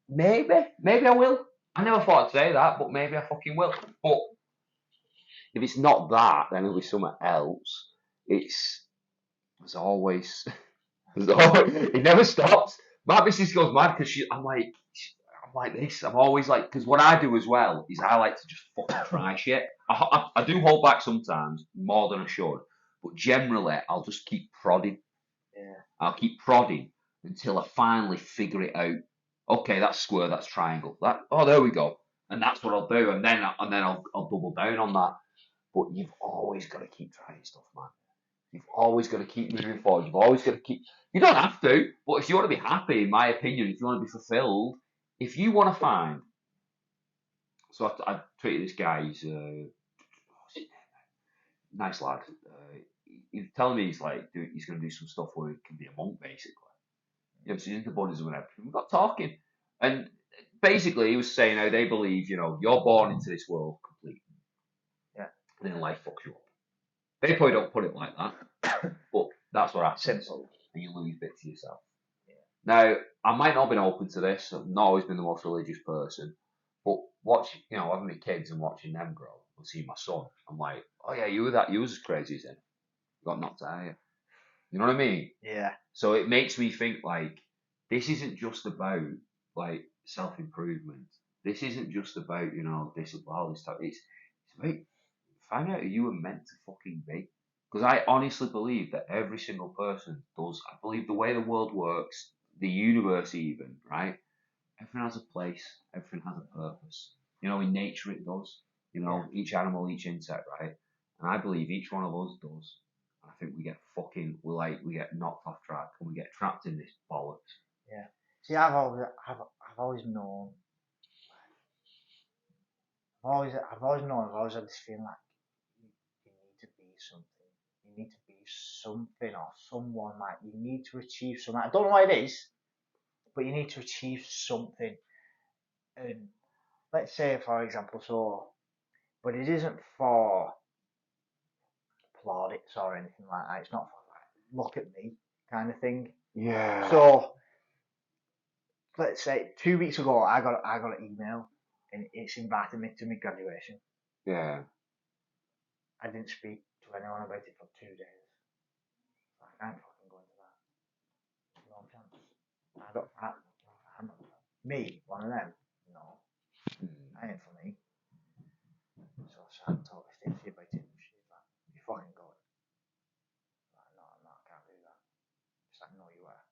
Maybe I will. I never thought I'd say that, but maybe I fucking will. But if it's not that, then it'll be something else. There's always, it never stops. My missus goes mad because I'm like this. I'm always like, because what I do as well is I like to just fucking try shit. I do hold back sometimes, more than I should, but generally I'll just keep prodding. Yeah. I'll keep prodding until I finally figure it out Okay, that's square, that's triangle. There we go. And that's what I'll do, and then I'll double down on that. But you've always got to keep trying stuff, man. You've always got to keep moving forward. You've always got to keep. You don't have to, but if you want to be happy, in my opinion, if you want to be fulfilled, if you want to find. So I tweeted this guy. He's what's his name? Nice lad. He's telling me he's going to do some stuff where he can be a monk, basically. So he's into Buddhism and everything. We got talking, and basically he was saying how they believe, you're born into this world complete, Yeah. and then life fucks you up. They probably don't put it like that, but that's what happens. Simple. And you lose bits of yourself. Yeah. Now, I might not have been open to this. I've not always been the most religious person, but having my kids and watching them grow, and seeing my son, I'm like, oh yeah, you was as crazy as him. You got knocked out of you. You know what I mean? Yeah. So it makes me think like, this isn't just about like self-improvement. This isn't just about, this stuff. It's about finding out who you were meant to fucking be. Because I honestly believe that every single person does. I believe the way the world works, the universe even, right? Everything has a place. Everything has a purpose. In nature it does. Each animal, each insect, right? And I believe each one of us does. I think we get we get knocked off track and we get trapped in this bollocks. Yeah. See, I've always known. I've always had this feeling like you need to be something. You need to be something or someone. Like you need to achieve something. I don't know what it is, but you need to achieve something. And let's say, for example, but it isn't for plaudits or anything like that. It's not for like, look at me kind of thing. Yeah. So let's say 2 weeks ago, I got an email and it's invited me to my graduation. Yeah. I didn't speak to anyone about it for 2 days. I can't fucking go into that. No chance. I'm not me, one of them. No, I ain't for me. So I talked to Stacey about it. She's like, "You fucking go." I'm like, no, I can't do that. She's like, "No, you are.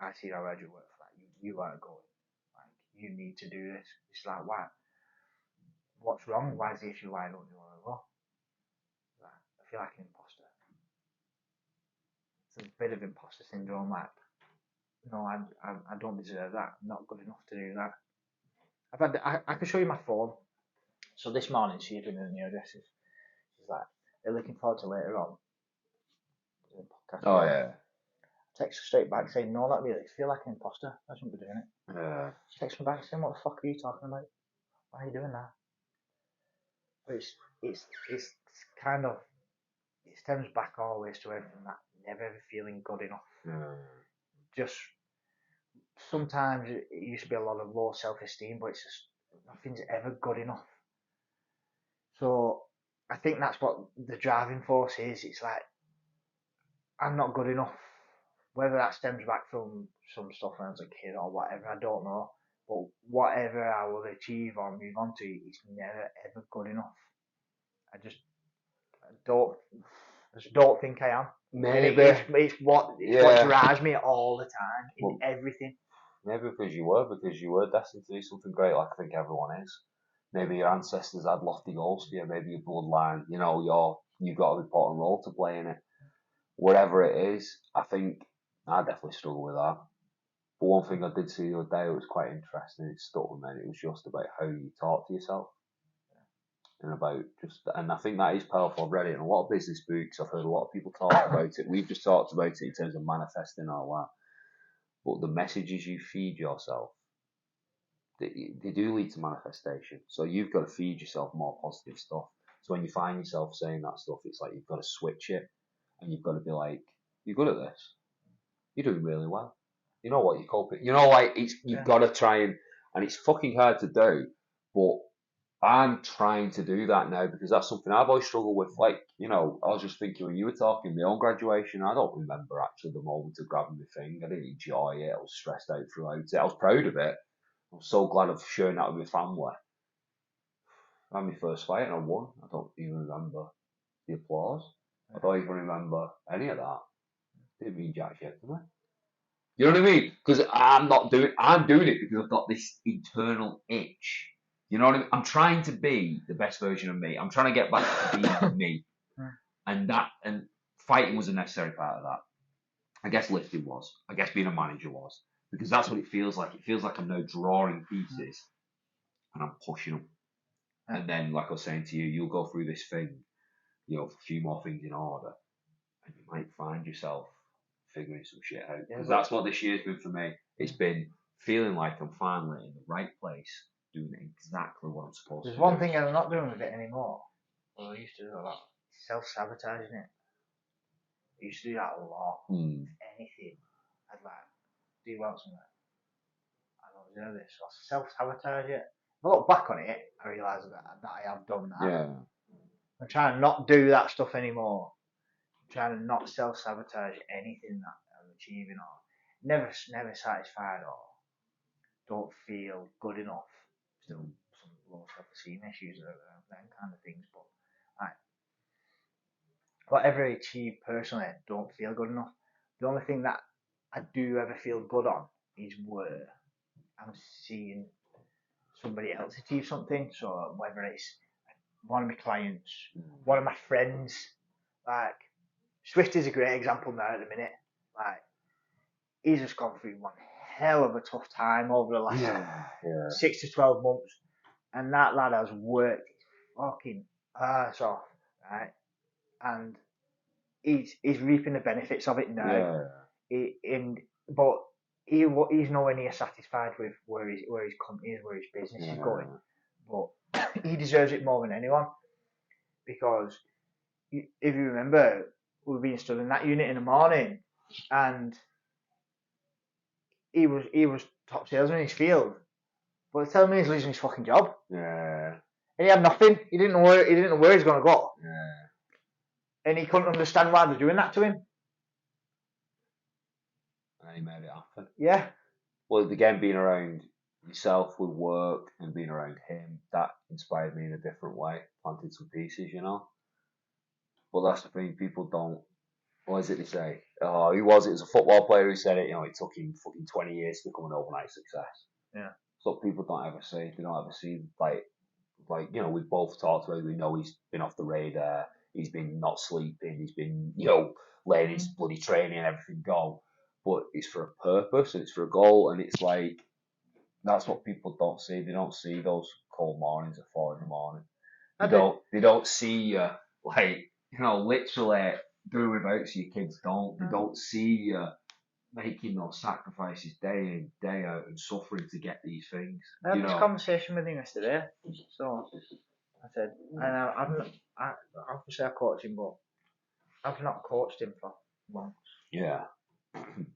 I see how hard you work for that. You are going. Like, you need to do this." It's like, why? What's wrong? Why is the issue? Why don't you want to go? Like, I feel like an imposter. It's a bit of imposter syndrome. Like, no, I don't deserve that. I'm not good enough to do that. I can show you my phone. So this morning she's been in the hairdressers. She's like, "They're looking forward to later on." Doing podcast. Oh yeah. Text her straight back saying, "No, not really. I feel like an imposter. I shouldn't be doing it." Yeah. She texts me back saying, "What the fuck are you talking about? Why are you doing that?" But it's kind of, it stems back always to everything that never ever feeling good enough. Just sometimes it used to be a lot of low self-esteem, but it's just nothing's ever good enough. So I think that's what the driving force is. It's like, I'm not good enough. Whether that stems back from some stuff when I was a kid or whatever, I don't know. But whatever I will achieve or move on to, it's never ever good enough. I just don't think I am. Maybe. It's what drives me all the time in everything. Maybe because you were destined to do something great, like I think everyone is. Maybe your ancestors had lofty goals for you. Maybe your bloodline, you've got an important role to play in it. Whatever it is, I think I definitely struggle with that. But one thing I did see the other day, it was quite interesting. It stuck with me. It was just about how you talk to yourself, and I think that is powerful. I've read it in a lot of business books. I've heard a lot of people talk about it. We've just talked about it in terms of manifesting all that. But the messages you feed yourself, they do lead to manifestation. So you've got to feed yourself more positive stuff. So when you find yourself saying that stuff, it's like you've got to switch it, and you've got to be like, "You're good at this. You're doing really well. You know what? You're coping. You've got to try and it's fucking hard to do, but I'm trying to do that now because that's something I've always struggled with. Like, I was just thinking when you were talking, my own graduation, I don't remember actually the moment of grabbing the thing. I didn't enjoy it. I was stressed out throughout it. I was proud of it. I'm so glad I've shared that with my family. I had my first fight and I won. I don't even remember the applause. I don't even remember any of that. Didn't mean jack shit to me. You know what I mean? Because I'm doing it because I've got this internal itch. You know what I mean? I'm trying to be the best version of me. I'm trying to get back to being me. And fighting was a necessary part of that. I guess lifting was. I guess being a manager was. Because that's what it feels like. It feels like I'm now drawing pieces and I'm pushing them. And then, like I was saying to you, you'll go through this thing, a few more things in order, and you might find yourself figuring some shit out. Because that's what this year's been for me. It's been feeling like I'm finally in the right place, doing exactly what I'm supposed to do. There's one thing I'm not doing with it anymore. Well, I used to do a lot. Self-sabotaging it. I used to do that a lot. Anything. I'd like, do you want something? I don't deserve this. So I self-sabotage it. If I look back on it, I realise that I have done that. Yeah. I'm trying to not do that stuff anymore. I'm trying to not self-sabotage anything that I'm achieving or never satisfied or don't feel good enough. Still some low self-esteem issues or them kind of things, but whatever I achieve personally, I don't feel good enough. The only thing that I do ever feel good on is where I'm seeing somebody else achieve something. So whether it's one of my clients, one of my friends, like Swift is a great example now at the minute. Like he's just gone through one hell of a tough time over the last 6 to 12 months, and that lad has worked his fucking ass off, right? And he's reaping the benefits of it now. But he's nowhere near satisfied with where his company is, where his business is going. But he deserves it more than anyone, because if you remember, we've been studying that unit in the morning, and he was top salesman in his field. But tell me he's losing his fucking job. Yeah. And he had nothing. He didn't know where he's gonna go. Yeah. And he couldn't understand why they're doing that to him. And he made it happen. Yeah. Well, again, being around yourself with work and being around him, that inspired me in a different way. Planted some pieces, But that's the thing, people don't. What is it they say? Oh, who was it? It was a football player who said it. It took him fucking 20 years to become an overnight success. Yeah. So people don't ever see. They don't ever see like we've both talked about. We know he's been off the radar. He's been not sleeping. He's been letting his bloody training and everything go. But it's for a purpose and it's for a goal, and it's like that's what people don't see. They don't see those cold mornings at 4 in the morning. They don't see you literally doing without, so your kids don't. They don't see you making those sacrifices day in, day out, and suffering to get these things. I had this conversation with him yesterday. So I said, and obviously I coach him, but I've not coached him for months. Yeah.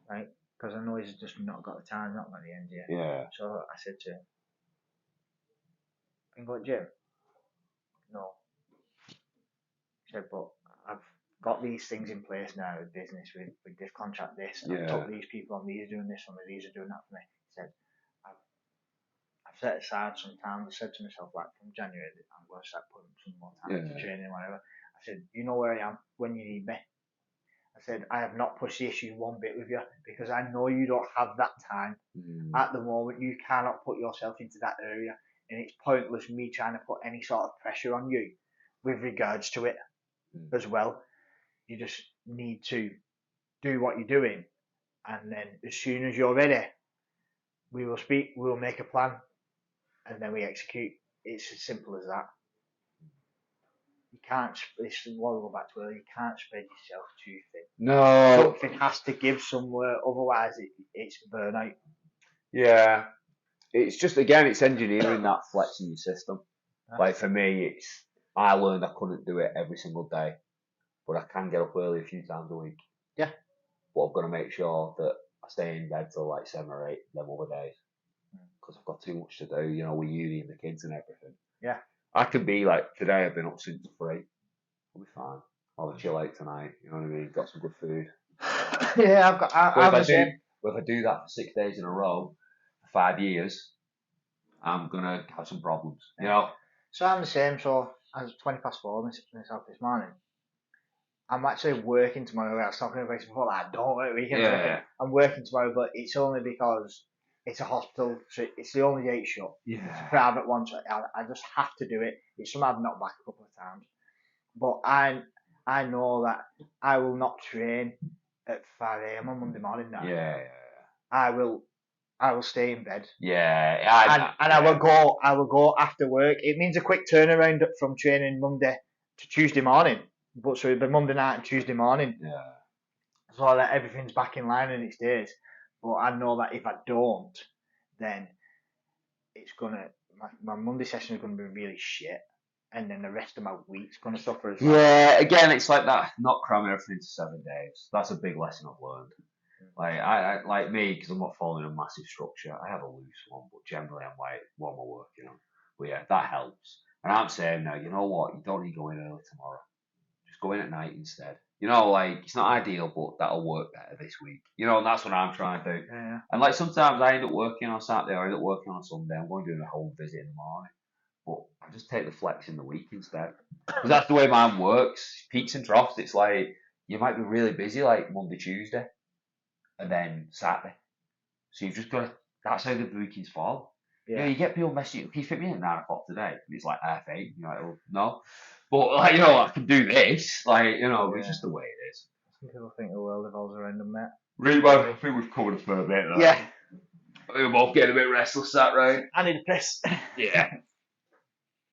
Right? Because I know he's just not got the time, not got the energy. Yeah. So I said to him, "You go to the gym?" No. He said, "But I've got these things in place now with business, with this contract, this. I've took these people on, these are doing this for me, these are doing that for me." He said, I've set aside some time. I said to myself, like, from January, I'm going to start putting some more time into training and whatever. I said, you know where I am when you need me. I said, I have not pushed the issue one bit with you because I know you don't have that time at the moment. You cannot put yourself into that area, and it's pointless me trying to put any sort of pressure on you with regards to it as well. You just need to do what you're doing, and then as soon as you're ready, we will speak, we will make a plan, and then we execute. It's as simple as that. You can't, this is what we'll go back to earlier, you can't spread yourself too thin. No. Something has to give somewhere, otherwise it's burnout. Yeah. It's just, again, it's engineering that flex in your system. Like for me, I learned I couldn't do it every single day, but I can get up early a few times a week. Yeah. But I've got to make sure that I stay in bed till like 7 or 8 them other days. Because I've got too much to do, with uni and the kids and everything. Yeah. I could be like, today I've been up since 3. I'll be fine. I'll chill out tonight, you know what I mean? Got some good food. Yeah, if I do that for 6 days in a row, for 5 years, I'm going to have some problems, So I'm the same, so I was 4:20 myself this morning. I'm actually working tomorrow. I was talking about before that I don't work weekends. Yeah. I'm working tomorrow, but it's only because it's a hospital. So it's the only gate shut. It's a private one, so I just have to do it. It's something I've knocked back a couple of times. But I know that I will not train at 5 a.m. on Monday morning now. Yeah. I will stay in bed. Yeah. I will go after work. It means a quick turnaround from training Monday to Tuesday morning. But so it'll be Monday night and Tuesday morning. Yeah. So that everything's back in line in its days. But I know that if I don't, then it's gonna my Monday session is gonna be really shit. And then the rest of my week's gonna suffer as well. Yeah, again, it's like that, not cramming everything into 7 days. That's a big lesson I've learned. Like, I like me, because I'm not following a massive structure, I have a loose one, but generally I'm like, what am I working on? But yeah, that helps. And I'm saying now, you know what, you don't need to go in early tomorrow. Just go in at night instead. You know, like, it's not ideal, but that'll work better this week. You know, and that's what I'm trying to do. Yeah. And like, sometimes I end up working on Saturday, or I end up working on Sunday, I'm going doing a home visit in the morning. But I just take the flex in the week instead. Because that's the way mine works. Peaks and troughs, it's like, you might be really busy like Monday, Tuesday, and then Saturday. So you've just got to, that's how the weekends fall. Yeah. You know, you get people messaging, can you fit me in at 9 o'clock today? And it's like 8:30. You're like, well, no. But, like, you know, I can do this. Like, you know, it's just the way it is. Some people think the world revolves around them, mate. Really, well, I think we've covered it for a bit, though. Yeah. We're both getting a bit restless, that right? I need a piss. Yeah.